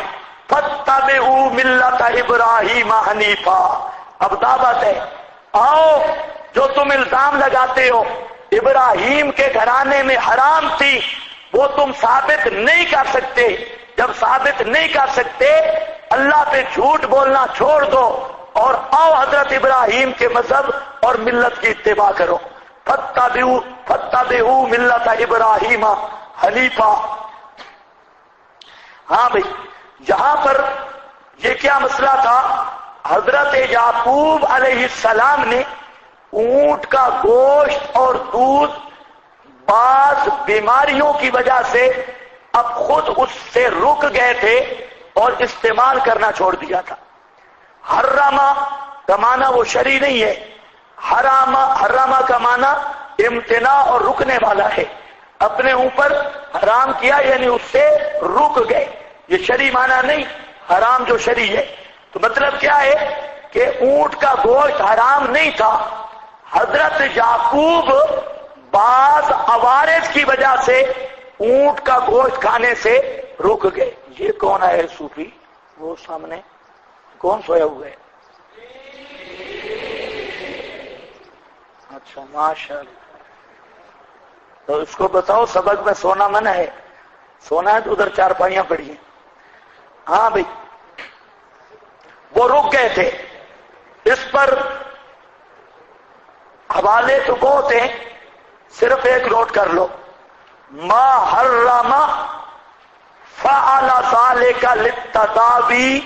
فاتبعوا ملت ابراہیم حنیفا، اب دعوت ہے، آؤ جو تم الزام لگاتے ہو ابراہیم کے گھرانے میں حرام تھی وہ تم ثابت نہیں کر سکتے، جب ثابت نہیں کر سکتے اللہ پہ جھوٹ بولنا چھوڑ دو اور آؤ حضرت ابراہیم کے مذہب اور ملت کی اتباع کرو۔ فاتبعوا ملت ابراہیم حنیفا۔ ہاں بھئی، یہاں پر یہ کیا مسئلہ تھا؟ حضرت یعقوب علیہ السلام نے اونٹ کا گوشت اور دودھ بعض بیماریوں کی وجہ سے اب خود اس سے رک گئے تھے اور استعمال کرنا چھوڑ دیا تھا۔ حرامہ کا معنی وہ شرعی نہیں ہے، حرامہ کا معنی امتناع اور رکنے والا ہے، اپنے اوپر حرام کیا یعنی اس سے رک گئے، یہ شرعی معنی نہیں، حرام جو شرعی ہے۔ تو مطلب کیا ہے کہ اونٹ کا گوشت حرام نہیں تھا، حضرت یعقوب بعض عوارض کی وجہ سے اونٹ کا گوشت کھانے سے رک گئے۔ یہ کون ہے صوفی؟ وہ سامنے کون سویا ہوا ہے؟ اچھا ماشاءاللہ، تو اس کو بتاؤ سبق میں سونا منع ہے، سونا ہے تو ادھر چارپائیاں پڑی ہیں۔ ہاں بھائی، وہ رک گئے تھے، اس پر حوالے تو بہت ہیں، صرف ایک نوٹ کر لو، ما حرم فعل ذلك للتداوی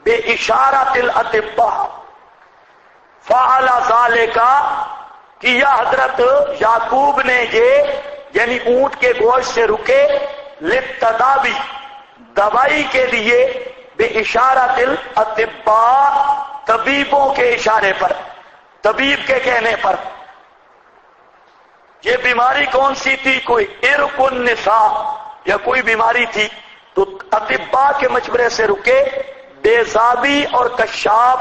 باشارۃ الاطباء، فعل ذلك کیا حضرت یعقوب نے یہ یعنی اونٹ کے گوشت سے رکے، للتداوی دوائی کے لیے، باشارۃ الاطباء طبیبوں کے اشارے پر، طبیب کے کہنے پر۔ یہ بیماری کون سی تھی؟ کوئی عرق النساء یا کوئی بیماری تھی، تو اطباء کے مشورے سے رکے۔ بیضابی اور کشاف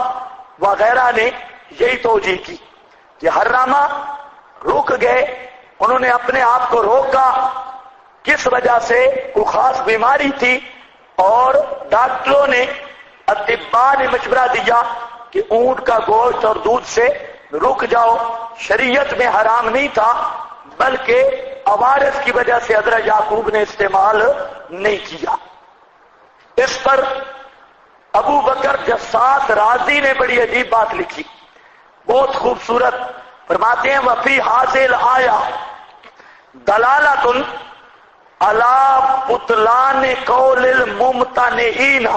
وغیرہ نے یہی توجیہ کی کہ حرامہ رک گئے، انہوں نے اپنے آپ کو روکا، کس وجہ سے؟ کوئی خاص بیماری تھی، اور ڈاکٹروں نے اطباء نے مشورہ دیا کہ اونٹ کا گوشت اور دودھ سے رک جاؤ۔ شریعت میں حرام نہیں تھا، بلکہ عوارض کی وجہ سے حضرت یعقوب نے استعمال نہیں کیا۔ اس پر ابو بکر جساس رازی نے بڑی عجیب بات لکھی، بہت خوبصورت، فرماتے ہیں وفی حاصل آیا دلالۃ علی بطلان قول الممتنعین،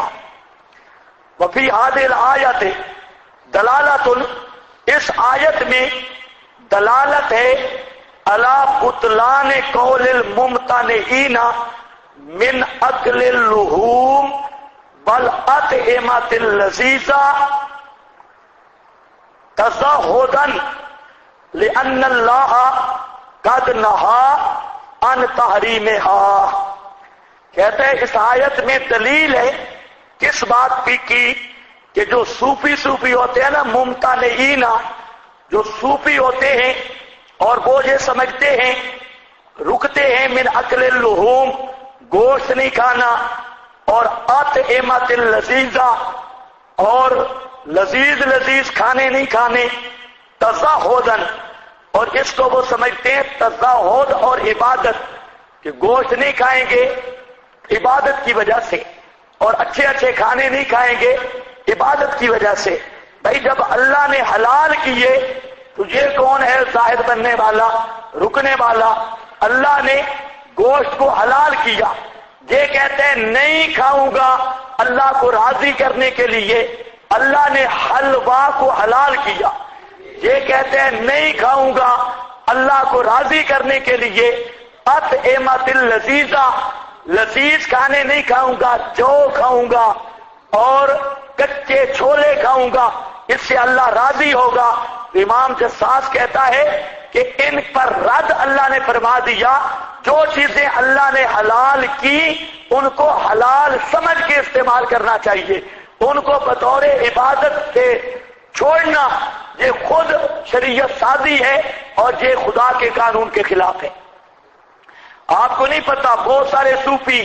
وفی حاصل آیت دلالۃ، اس آیت میں دلالت ہے علی بطلان قول الممتنعین من اکل اللحوم بالاطعمۃ اللذیذہ تزہدا لأن اللہ قد نہا عن تحریمہا۔ کہتے ہیں اس آیت میں دلیل ہے کس بات کی کہ جو صوفی ہوتے ہیں نا، ممتنعین، جو صوفی ہوتے ہیں اور وہ یہ سمجھتے ہیں، رکتے ہیں من اکل اللحوم، گوشت نہیں کھانا، اور اطعمۃ اللذیذہ، اور لذیذ کھانے نہیں کھانے، تزہدن، اور اس کو وہ سمجھتے ہیں تزہد اور عبادت، کہ گوشت نہیں کھائیں گے عبادت کی وجہ سے، اور اچھے کھانے نہیں کھائیں گے عبادت کی وجہ سے۔ بھائی جب اللہ نے حلال کیے تو یہ کون ہے زاہد بننے والا، رکنے والا؟ اللہ نے گوشت کو حلال کیا، یہ کہتے ہیں نہیں کھاؤں گا اللہ کو راضی کرنے کے لیے، اللہ نے حلوا کو حلال کیا، یہ کہتے ہیں نہیں کھاؤں گا اللہ کو راضی کرنے کے لیے۔ اطعمۃ اللذیذہ، لذیذ کھانے نہیں کھاؤں گا، جو کھاؤں گا اور کچے چھولے کھاؤں گا، اس سے اللہ راضی ہوگا۔ امام جساس کہتا ہے کہ ان پر رد اللہ نے فرما دیا، جو چیزیں اللہ نے حلال کی ان کو حلال سمجھ کے استعمال کرنا چاہیے، ان کو بطور عبادت سے چھوڑنا یہ خود شریعت سازی ہے اور یہ خدا کے قانون کے خلاف ہے۔ آپ کو نہیں پتا، بہت سارے صوفی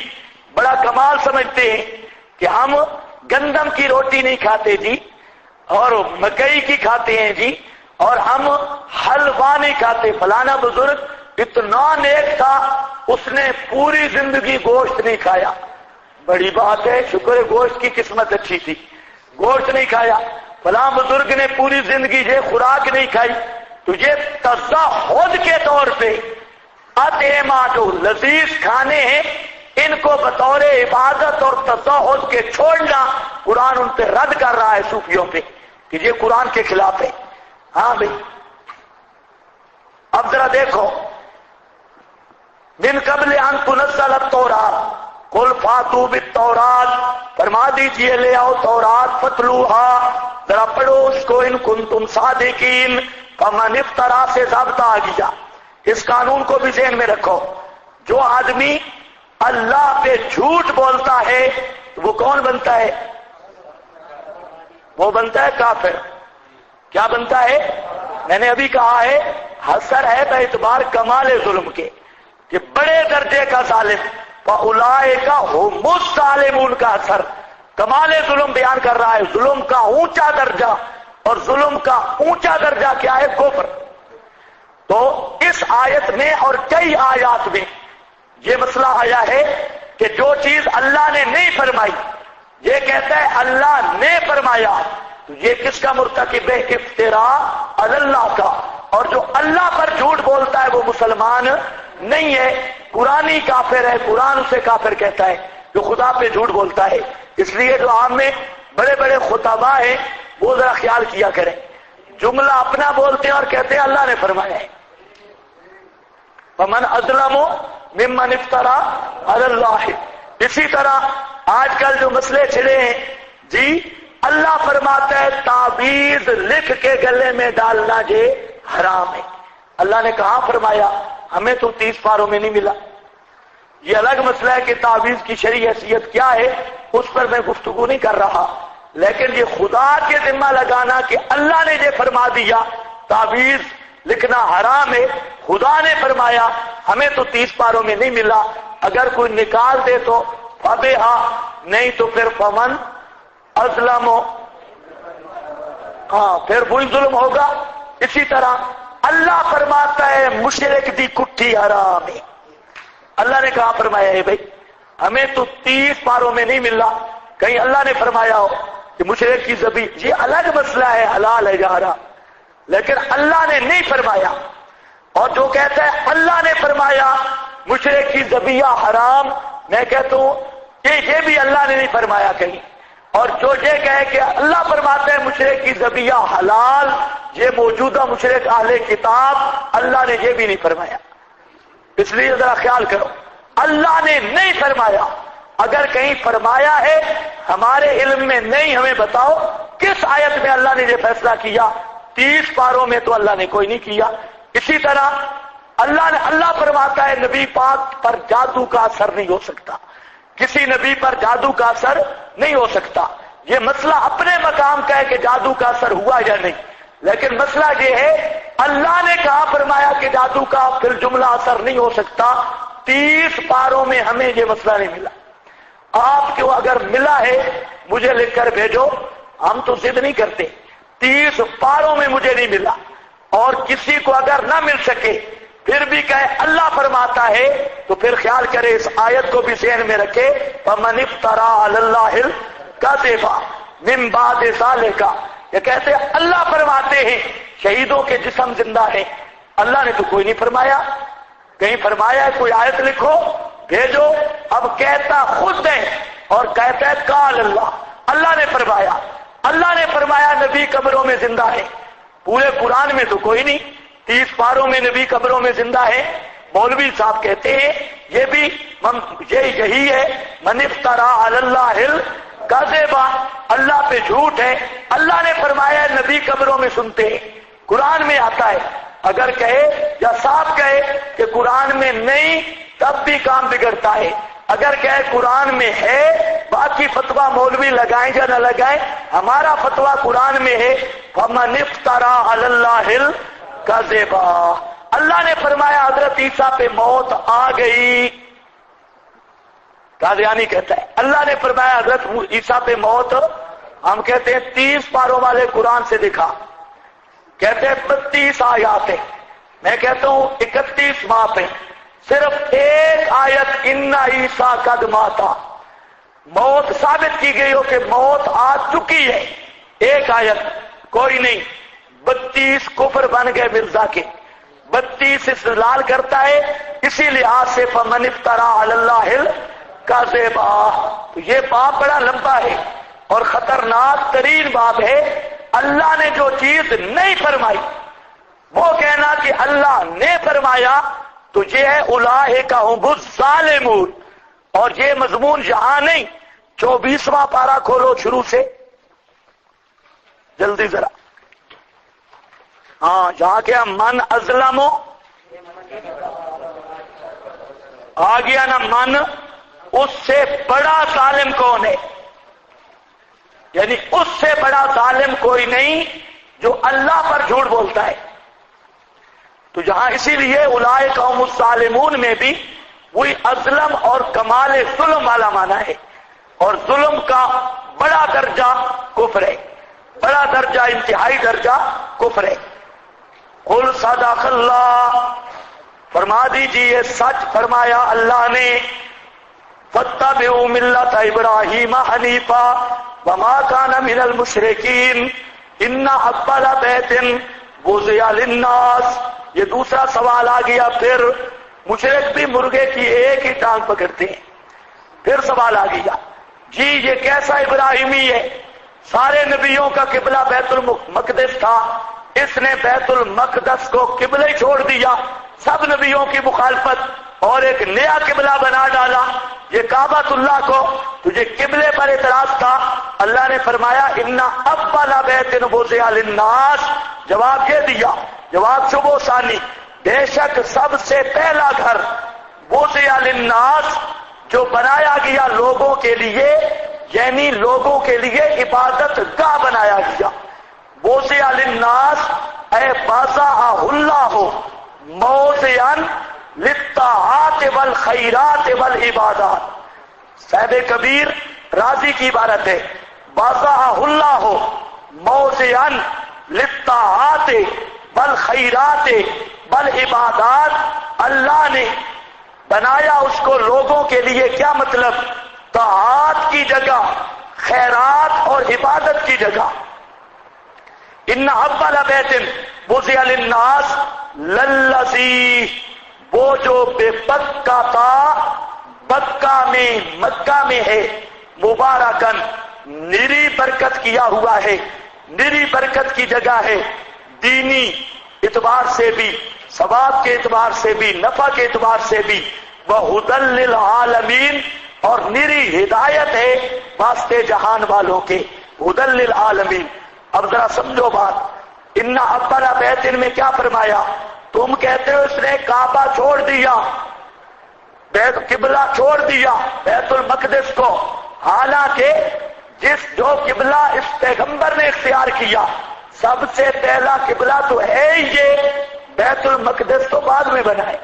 بڑا کمال سمجھتے ہیں کہ ہم گندم کی روٹی نہیں کھاتے جی، اور مکئی کی کھاتے ہیں جی، اور ہم حلوا نہیں کھاتے۔ فلانا بزرگ اتنا نیک تھا، اس نے پوری زندگی گوشت نہیں کھایا۔ بڑی بات ہے، شکر ہے گوشت کی قسمت اچھی تھی، گوشت نہیں کھایا۔ فلاں بزرگ نے پوری زندگی یہ خوراک نہیں کھائی۔ تو یہ تزہد کے طور پہ اطعمہ جو لذیذ کھانے ہیں ان کو بطور عبادت اور تزہد کے چھوڑنا، قرآن ان پہ رد کر رہا ہے صوفیوں پہ کہ یہ قرآن کے خلاف ہے۔ ہاں بھائی، اب ذرا دیکھو، من قبل ان تنزل التوراۃ قل فاتوا بالتوراۃ، فرما دیجئے لے آؤ تورات، فتلوہا، ذرا پڑھو اس کو، ان کنتم صادقین۔ فمن افترا سے ضابطہ آ گیا، اس قانون کو بھی ذہن میں رکھو، جو آدمی اللہ پہ جھوٹ بولتا ہے وہ کون بنتا ہے؟ وہ بنتا ہے کافر۔ کیا بنتا ہے؟ میں نے ابھی کہا ہے حسر ہے بے اعتبار کمال ظلم کے کہ بڑے درجے کا ظالم، فاولئک هم الظالمون کا اثر کمال ظلم بیان کر رہا ہے۔ ظلم کا اونچا درجہ، اور ظلم کا اونچا درجہ کیا ہے؟ کفر۔ تو اس آیت میں اور کئی آیات میں یہ مسئلہ آیا ہے کہ جو چیز اللہ نے نہیں فرمائی، یہ کہتا ہے اللہ نے فرمایا، تو یہ کس کا مرتکب ہے؟ افتراء علی اللہ کا۔ اور جو اللہ پر جھوٹ بولتا ہے وہ مسلمان نہیں ہے، قرآنی کافر ہے، قرآن اسے کافر کہتا ہے جو خدا پہ جھوٹ بولتا ہے۔ اس لیے جو عام میں بڑے بڑے خطباء ہیں وہ ذرا خیال کیا کریں، جملہ اپنا بولتے ہیں اور کہتے ہیں اللہ نے فرمایا ہے۔ فمن اظلم ممن افترا علی اللہ۔ اسی طرح آج کل جو مسئلے چھڑے ہیں جی، اللہ فرماتا ہے تعویذ لکھ کے گلے میں ڈالنا یہ حرام ہے۔ اللہ نے کہاں فرمایا؟ ہمیں تو 30 پاروں میں نہیں ملا۔ یہ الگ مسئلہ ہے کہ تعویذ کی شرعی حیثیت کیا ہے، اس پر میں گفتگو نہیں کر رہا، لیکن یہ خدا کے ذمہ لگانا کہ اللہ نے یہ فرما دیا تعویذ لکھنا حرام ہے، خدا نے فرمایا، ہمیں تو 30 پاروں میں نہیں ملا، اگر کوئی نکال دے تو فبہا، نہیں تو پھر فمن اظلم، ہاں پھر وہی ظلم ہوگا۔ اسی طرح اللہ فرماتا ہے مشرک دی کٹھی حرام ہے۔ اللہ نے کہا فرمایا ہے بھائی، ہمیں تو 30 پاروں میں نہیں ملا، کہیں اللہ نے فرمایا ہو کہ مشرک کی ذبیح، یہ الگ مسئلہ ہے حلال ہے یا حرام، لیکن اللہ نے نہیں فرمایا۔ اور جو کہتا ہے اللہ نے فرمایا مشرک کی ذبیح حرام، میں کہتا ہوں کہ یہ بھی اللہ نے نہیں فرمایا کہیں، اور جو یہ کہے کہ اللہ فرماتا ہے مشرک کی ذبیح حلال، یہ موجودہ مشرک اہل کتاب، اللہ نے یہ بھی نہیں فرمایا۔ اس لیے ذرا خیال کرو، اللہ نے نہیں فرمایا، اگر کہیں فرمایا ہے ہمارے علم میں نہیں، ہمیں بتاؤ کس آیت میں اللہ نے یہ فیصلہ کیا؟ 30 پاروں میں تو اللہ نے کوئی نہیں کیا۔ اسی طرح اللہ فرماتا ہے نبی پاک پر جادو کا اثر نہیں ہو سکتا، کسی نبی پر جادو کا اثر نہیں ہو سکتا۔ یہ مسئلہ اپنے مقام کا ہے کہ جادو کا اثر ہوا یا نہیں، لیکن مسئلہ یہ ہے اللہ نے کہا فرمایا کہ جادو کا پھر جملہ اثر نہیں ہو سکتا۔ 30 پاروں میں ہمیں یہ مسئلہ نہیں ملا، آپ کو اگر ملا ہے مجھے لکھ کر بھیجو، ہم تو ضد نہیں کرتے۔ 30 پاروں میں مجھے نہیں ملا، اور کسی کو اگر نہ مل سکے پھر بھی کہے اللہ فرماتا ہے تو پھر خیال کرے، اس آیت کو بھی ذہن میں رکھے، فَمَنِ افْتَرَىٰ عَلَى اللَّهِ الْكَذِبَ مِن بَعْدِ ذَلِكَ۔ یہ کہتے ہیں اللہ فرماتے ہیں شہیدوں کے جسم زندہ ہیں، اللہ نے تو کوئی نہیں فرمایا، کہیں فرمایا ہے کوئی آیت لکھو بھیجو۔ اب کہتا خود ہے اور کہتا ہے قال اللہ، اللہ نے فرمایا، اللہ نے فرمایا نبی قبروں میں زندہ ہے، پورے قرآن میں تو کوئی نہیں، 30 پاروں میں نبی قبروں میں زندہ ہے۔ مولوی صاحب کہتے ہیں یہ بھی یہی ہے من افترا علی اللہ الکذبا، اللہ پہ جھوٹ ہے۔ اللہ نے فرمایا نبی قبروں میں سنتے ہیں، قرآن میں آتا ہے، اگر کہے یا صاحب کہے کہ قرآن میں نہیں تب بھی کام بگڑتا ہے، اگر کہے قرآن میں ہے باقی فتویٰ مولوی لگائیں یا نہ لگائیں، ہمارا فتویٰ قرآن میں ہے فمن افترا علی اللہ الکذبا۔ اللہ نے فرمایا حضرت عیسیٰ پہ موت آ گئی، قادیانی کہتا ہے اللہ نے فرمایا حضرت عیسیٰ پہ موت، ہم کہتے ہیں 30 پاروں والے قرآن سے دکھا، کہتے ہیں 32 آیات ہیں، میں کہتا ہوں 31 ماپ ہیں، صرف ایک آیت ان عیسیٰ قد ماتا، موت ثابت کی گئی ہو کہ موت آ چکی ہے، ایک آیت کوئی نہیں۔ 32 کفر بن گئے مرزا کے، 32 استدلال کرتا ہے، اسی لحاظ سے فمن افترا علی اللہ الکذبا۔ یہ باب بڑا لمبا ہے اور خطرناک ترین باب ہے۔ اللہ نے جو چیز نہیں فرمائی وہ کہنا کہ اللہ نے فرمایا تو یہ ہے اولئک هم الظالمون، اور یہ مضمون یہاں نہیں، 24واں پارہ کھولو شروع سے، جلدی ذرا، ہاں جہاں کیا من ازلم آ گیا نا، من اس سے بڑا ظالم کون ہے، یعنی اس سے بڑا ظالم کوئی نہیں جو اللہ پر جھوٹ بولتا ہے۔ تو جہاں اسی لیے اولئک هم الظالمون میں بھی وہی ازلم اور کمال ظلم والا معنی ہے، اور ظلم کا بڑا درجہ کفر ہے، بڑا درجہ انتہائی درجہ کفر ہے۔ قل صدق اللہ، فرما دیجیے سچ فرمایا اللہ نے، فاتبعوا ملت ابراہیم حنیفا وما کان من المشرکین ان اول بیت وضع للناس۔ یہ دوسرا سوال آ گیا، پھر مشرک بھی مرغے کی ایک ہی ٹانگ پکڑتے ہیں۔ پھر سوال آ گیا، جی یہ کیسا ابراہیمی ہے، سارے نبیوں کا قبلہ بیت المقدس تھا، اس نے بیت المقدس کو قبلہ ہی چھوڑ دیا، سب نبیوں کی مخالفت اور ایک نیا قبلہ بنا ڈالا، یہ کعبۃ اللہ کو، تجھے قبلے پر اعتراض تھا۔ اللہ نے فرمایا ان اول بیت وضع للناس، جواب یہ دیا، جواب شبو ثانی، بے شک سب سے پہلا گھر وضع للناس جو بنایا گیا لوگوں کے لیے، یعنی لوگوں کے لیے عبادت گاہ بنایا گیا، وضع للناس اے بازاہ اللہ موضعا للطاعات والخیرات والعبادات۔ صاحب کبیر راضی کی عبارت ہے، بازاہ اللہ موضعا للطاعات والخیرات والعبادات، اللہ نے بنایا اس کو لوگوں کے لیے، کیا مطلب، طاعات کی جگہ، خیرات اور عبادت کی جگہ۔ ان اول بیت وضع للناس للذی، وہ جو بے بکہ تھا، بکہ میں مکہ میں ہے، مبارکن نری برکت کیا ہوا ہے، نری برکت کی جگہ ہے، دینی اعتبار سے بھی، ثواب کے اعتبار سے بھی، نفع کے اعتبار سے بھی، وہدی للعالمین، اور نری ہدایت ہے واسطے جہان والوں کے، ہدی للعالمین۔ اب ذرا سمجھو بات، ان اول بیت میں کیا فرمایا، تم کہتے ہو اس نے کعبہ چھوڑ دیا، بیت قبلہ چھوڑ دیا بیت المقدس کو، حالانکہ جو قبلہ اس پیغمبر نے اختیار کیا، سب سے پہلا قبلہ تو ہے یہ، بیت المقدس تو بعد میں بنا ہے۔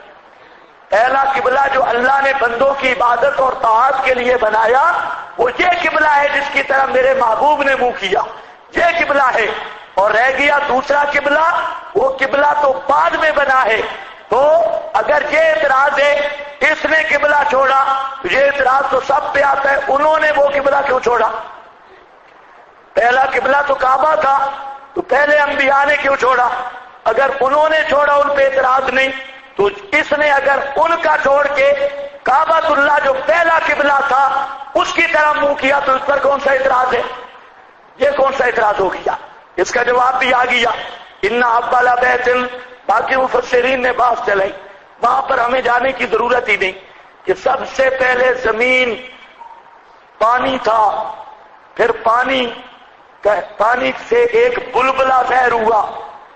پہلا قبلہ جو اللہ نے بندوں کی عبادت اور طاعت کے لیے بنایا وہ یہ قبلہ ہے جس کی طرف میرے محبوب نے منہ کیا، یہ قبلہ ہے، اور رہ گیا دوسرا قبلہ، وہ قبلہ تو بعد میں بنا ہے۔ تو اگر یہ اعتراض ہے اس نے قبلہ چھوڑا، یہ اعتراض تو سب پہ آتا ہے، انہوں نے وہ قبلہ کیوں چھوڑا، پہلا قبلہ تو کعبہ تھا، تو پہلے انبیاء نے کیوں چھوڑا، اگر انہوں نے چھوڑا ان پہ اعتراض نہیں، تو اس نے اگر ان کا چھوڑ کے کعبۃ اللہ جو پہلا قبلہ تھا اس کی طرف منہ کیا تو اس پر کون سا اعتراض ہے، یہ کون سا اعتراض ہو گیا، اس کا جواب بھی آ گیا۔ ان اول بیت، باقی مفسرین نے بات چلائی، وہاں پر ہمیں جانے کی ضرورت ہی نہیں، کہ سب سے پہلے زمین پانی تھا، پھر پانی سے ایک بلبلہ ظاہر ہوا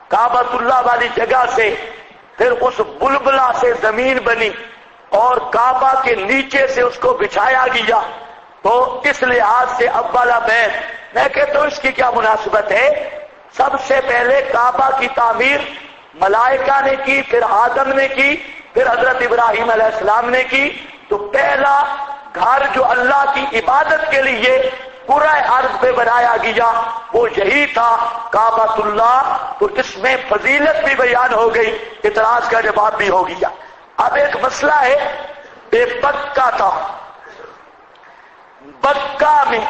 کعبۃ اللہ والی جگہ سے، پھر اس بلبلہ سے زمین بنی اور کعبہ کے نیچے سے اس کو بچھایا گیا. تو اس لحاظ سے اولا بیت، میں کہتا ہوں اس کی کیا مناسبت ہے؟ سب سے پہلے کعبہ کی تعمیر ملائکہ نے کی، پھر آدم نے کی، پھر حضرت ابراہیم علیہ السلام نے کی. تو پہلا گھر جو اللہ کی عبادت کے لیے پورا ارض پہ بنایا گیا وہ یہی تھا کعبۃ اللہ. تو اس میں فضیلت بھی بیان ہو گئی، اعتراض کا جواب بھی ہو گیا. اب ایک مسئلہ ہے بے بکہ تھا. بکہ میں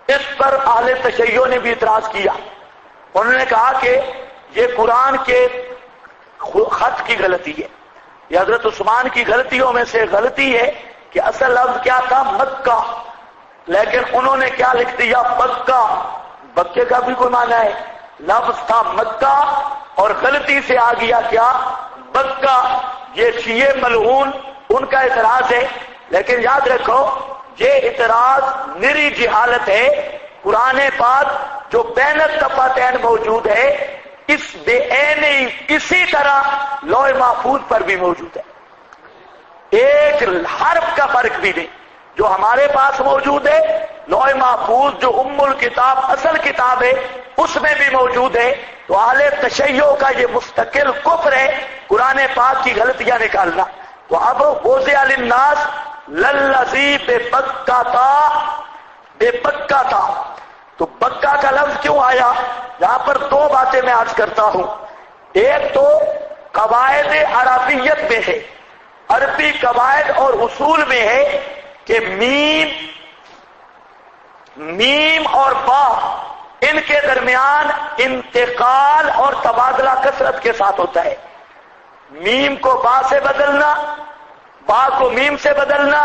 اس پر اہل تشیع نے بھی اعتراض کیا. انہوں نے کہا کہ یہ قرآن کے خط کی غلطی ہے، یہ حضرت عثمان کی غلطیوں میں سے غلطی ہے کہ اصل لفظ کیا تھا؟ مکہ، لیکن انہوں نے کیا لکھ دیا؟ بکہ. بکے کا بھی کوئی معنی ہے؟ لفظ تھا مکہ اور غلطی سے آ گیا کیا؟ بکہ. یہ شیعہ ملعون ان کا اعتراض ہے، لیکن یاد رکھو یہ اعتراض نری جہالت ہے. قرآن پاک جو بین الدفتین موجود ہے اس بے عینی اسی طرح لوح محفوظ پر بھی موجود ہے، ایک حرف کا فرق بھی نہیں. جو ہمارے پاس موجود ہے لوح محفوظ جو ام الکتاب اصل کتاب ہے اس میں بھی موجود ہے. تو اہل تشیع کا یہ مستقل کفر ہے قرآن پاک کی غلطیاں نکالنا. تو اب وضع للناس للذی بے بکہ تھا. تو بکہ کا لفظ کیوں آیا؟ یہاں پر دو باتیں میں عرض کرتا ہوں. ایک تو قواعد عربیت میں ہے، عربی قواعد اور اصول میں ہے کہ میم اور با ان کے درمیان انتقال اور تبادلہ کثرت کے ساتھ ہوتا ہے. میم کو با سے بدلنا، با کو میم سے بدلنا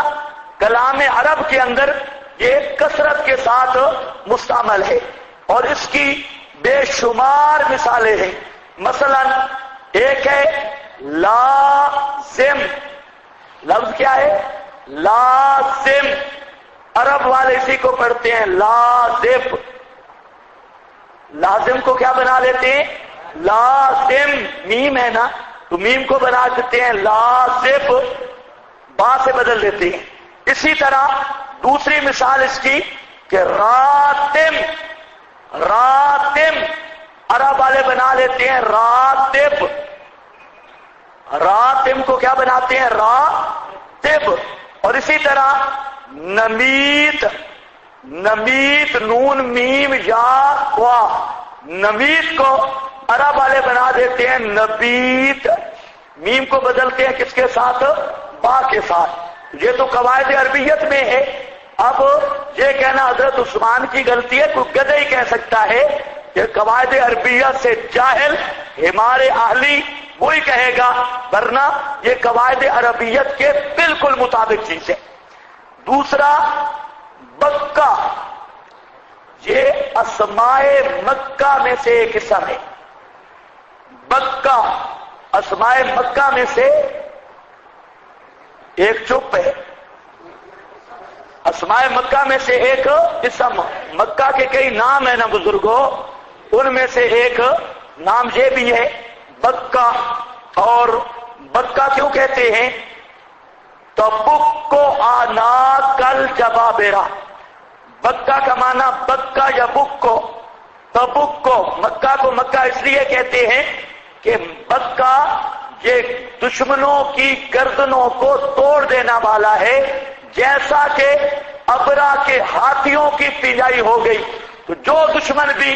کلام عرب کے اندر یہ کثرت کے ساتھ مستعمل ہے، اور اس کی بے شمار مثالیں ہیں. مثلا ایک ہے لازم. لفظ کیا ہے؟ لازم. عرب والے اسی کو پڑھتے ہیں لازم. لازم کو کیا بنا لیتے ہیں؟ لازم. میم ہے نا تو میم کو بنا دیتے ہیں لازم، با سے بدل دیتے ہیں. اسی طرح دوسری مثال اس کی کہ راتم. راتم عرب والے بنا لیتے ہیں راتب. راتم کو کیا بناتے ہیں؟ راتب. اور اسی طرح نمیت. نمیت نون میم یا وا. نمیت کو عرب والے بنا دیتے ہیں نبیت. میم کو بدلتے ہیں کس کے ساتھ؟ با کے ساتھ. یہ تو قواعد عربیت میں ہے. اب یہ کہنا حضرت عثمان کی غلطی ہے، کوئی گدھا ہی کہہ سکتا ہے کہ قواعد عربیت سے جاہل ہمارے اہلی وہی کہے گا، ورنہ یہ قواعد عربیت کے بالکل مطابق چیز ہے. دوسرا بکہ، یہ اسماء مکہ میں سے ایک اسم ہے. بکہ اسماء مکہ میں سے ایک چپ ہے. اسماء مکہ میں سے ایک اسم، مکہ کے کئی نام ہیں نا بزرگوں، ان میں سے ایک نام یہ بھی ہے بکہ. اور بکہ کیوں کہتے ہیں؟ تبکو آنا کل جبابرا. بکہ کا معنی بکہ یا بکو. تبکو مکہ کو مکہ اس لیے کہتے ہیں کہ بکہ یہ دشمنوں کی گردنوں کو توڑ دینا والا ہے، جیسا کہ ابرا کے ہاتھیوں کی پنجائی ہو گئی. تو جو دشمن بھی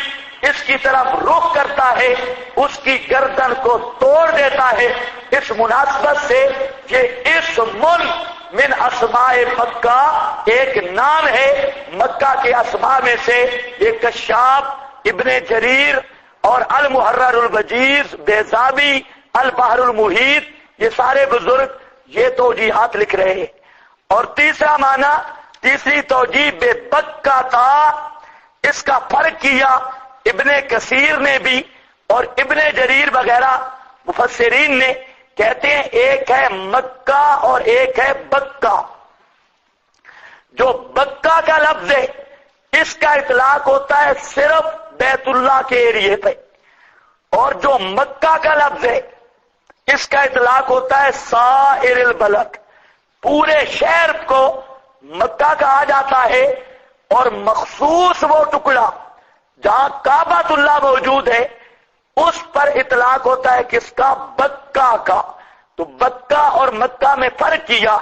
اس کی طرف رخ کرتا ہے اس کی گردن کو توڑ دیتا ہے. اس مناسبت سے یہ اسم من اسماء مکہ ایک نام ہے مکہ کے اسماء میں سے. یہ کشاف، ابن جریر اور المحرر الوجیز، بیضاوی، البحر المحیط، یہ سارے بزرگ یہ توجیحات لکھ رہے ہیں. اور تیسرا معنی، تیسری توجیہ بے بکہ تھا، اس کا فرق کیا ابن کثیر نے بھی اور ابن جریر وغیرہ مفسرین نے. کہتے ہیں ایک ہے مکہ اور ایک ہے بکہ. جو بکہ کا لفظ ہے اس کا اطلاق ہوتا ہے صرف بیت اللہ کے ایریے پہ، اور جو مکہ کا لفظ ہے اس کا اطلاق ہوتا ہے سائر البلد، پورے شہر کو مکہ کہا جاتا ہے، اور مخصوص وہ ٹکڑا جہاں کعبۃ اللہ موجود ہے اس پر اطلاق ہوتا ہے کس کا؟ بکہ کا. تو بکہ اور مکہ میں فرق کیا.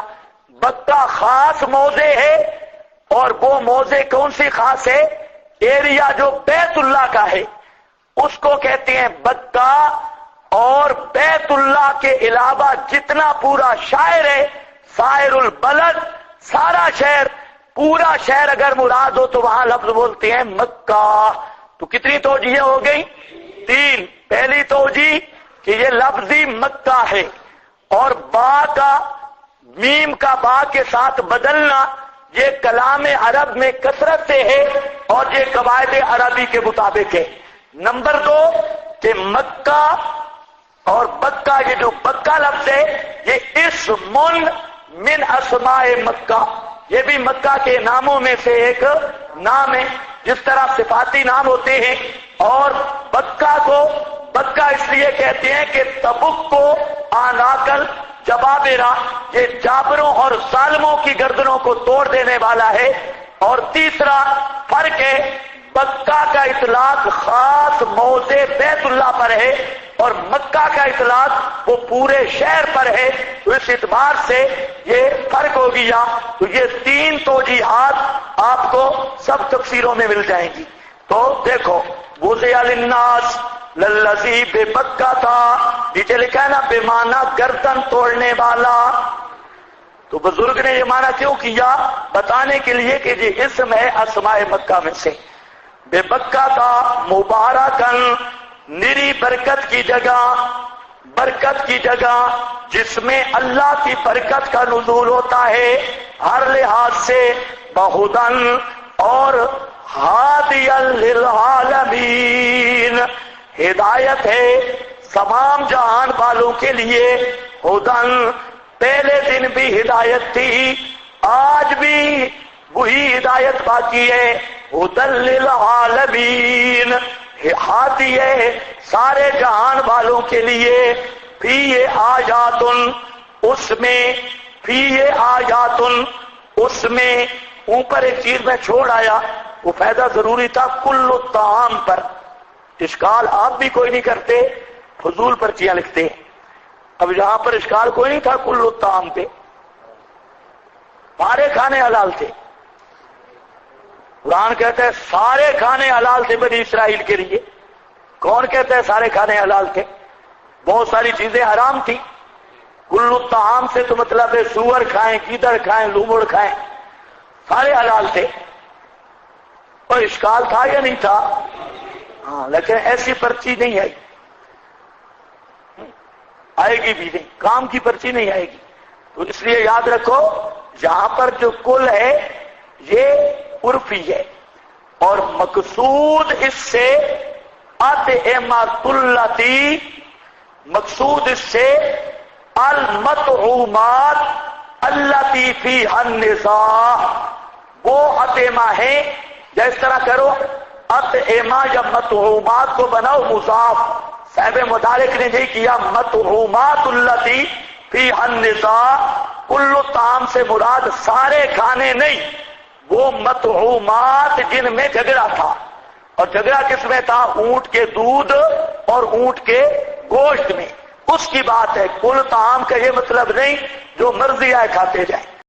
بکہ خاص موضع ہے، اور وہ موضع کون سی خاص ہے؟ ایریا جو بیت اللہ کا ہے اس کو کہتے ہیں بکہ، اور بیت اللہ کے علاوہ جتنا پورا شہر ہے سائر البلد، سارا شہر، پورا شہر اگر مراد ہو تو وہاں لفظ بولتے ہیں مکہ. تو کتنی توجیہیں ہو گئی؟ 3. پہلی توجیہ کہ یہ لفظی مکہ ہے، اور با کا میم کا با کے ساتھ بدلنا یہ کلام عرب میں کثرت سے ہے اور یہ قواعد عربی کے مطابق ہے. نمبر 2 کہ مکہ اور بکہ، یہ جو بکہ لفظ ہے یہ اسم من اسماء مکہ، یہ بھی مکہ کے ناموں میں سے ایک نام ہے، جس طرح صفاتی نام ہوتے ہیں. اور بکہ کو بکہ اس لیے کہتے ہیں کہ تبک کو آناکل جبابرہ، یہ جابروں اور ظالموں کی گردنوں کو توڑ دینے والا ہے. اور تیسرا فرق ہے بکہ کا اطلاق خاص موضع بیت اللہ پر ہے، اور مکہ کا اطلاق وہ پورے شہر پر ہے. تو اس اعتبار سے یہ فرق ہو گیا. تو یہ 3 توجیحات آپ کو سب تفسیروں میں مل جائیں گی. تو دیکھو وضع للناس للذی بے بکہ تھا، نیچے لکھا ہے نا بے معنی گردن توڑنے والا. تو بزرگ نے یہ معنی کیوں کیا؟ بتانے کے لیے کہ یہ اسم ہے اسماء مکہ میں سے. بے بکہ تھا مبارکن، نری برکت کی جگہ، برکت کی جگہ جس میں اللہ کی برکت کا نزول ہوتا ہے ہر لحاظ سے، بہدن اور ہادیا للعالمین، ہدایت ہے تمام جہان والوں کے لیے. ہدن، پہلے دن بھی ہدایت تھی، آج بھی وہی ہدایت باقی ہے. ہدن للعالمین، ہادی ہے سارے جہان والوں کے لیے. فی آیات، اس میں فی آیات، اس میں اوپر ایک چیز میں چھوڑ آیا، وہ فائدہ ضروری تھا کل الطعام پر. اشکال آپ بھی کوئی نہیں کرتے، فضول پرچیاں لکھتے ہیں. اب یہاں پر اشکال کوئی نہیں تھا کل الطعام پہ، سارے کھانے حلال تھے. قرآن کہتا ہے سارے کھانے حلال تھے بنی اسرائیل کے لیے. کون کہتا ہے سارے کھانے حلال تھے؟ بہت ساری چیزیں حرام تھی. کل الطعام سے تو مطلب ہے سور کھائیں، گیدڑ کھائیں، لومڑ کھائیں، سارے حلال تھے. اور اشکال تھا یا نہیں تھا؟ ہاں، لیکن ایسی پرچی نہیں آئی، آئے گی بھی نہیں، کام کی پرچی نہیں آئے گی. تو اس لیے یاد رکھو یہاں پر جو کل ہے یہ عرفی ہے، اور مقصود اس سے اطعمۃ التی، مقصود اس سے المطعومات التی فیہا النزاع، وہ اطعمہ ہیں. جس طرح کرو اطعمہ یا مطعومات کو بناؤ مضاف، صاحب مدارک نے نہیں کیا. مطعومات التی فیہا النزاع، کل طعام سے مراد سارے کھانے نہیں، وہ مطعومات جن میں جھگڑا تھا. اور جھگڑا کس میں تھا؟ اونٹ کے دودھ اور اونٹ کے گوشت میں، اس کی بات ہے. کل طعام کا یہ مطلب نہیں جو مرضی آئے کھاتے جائیں.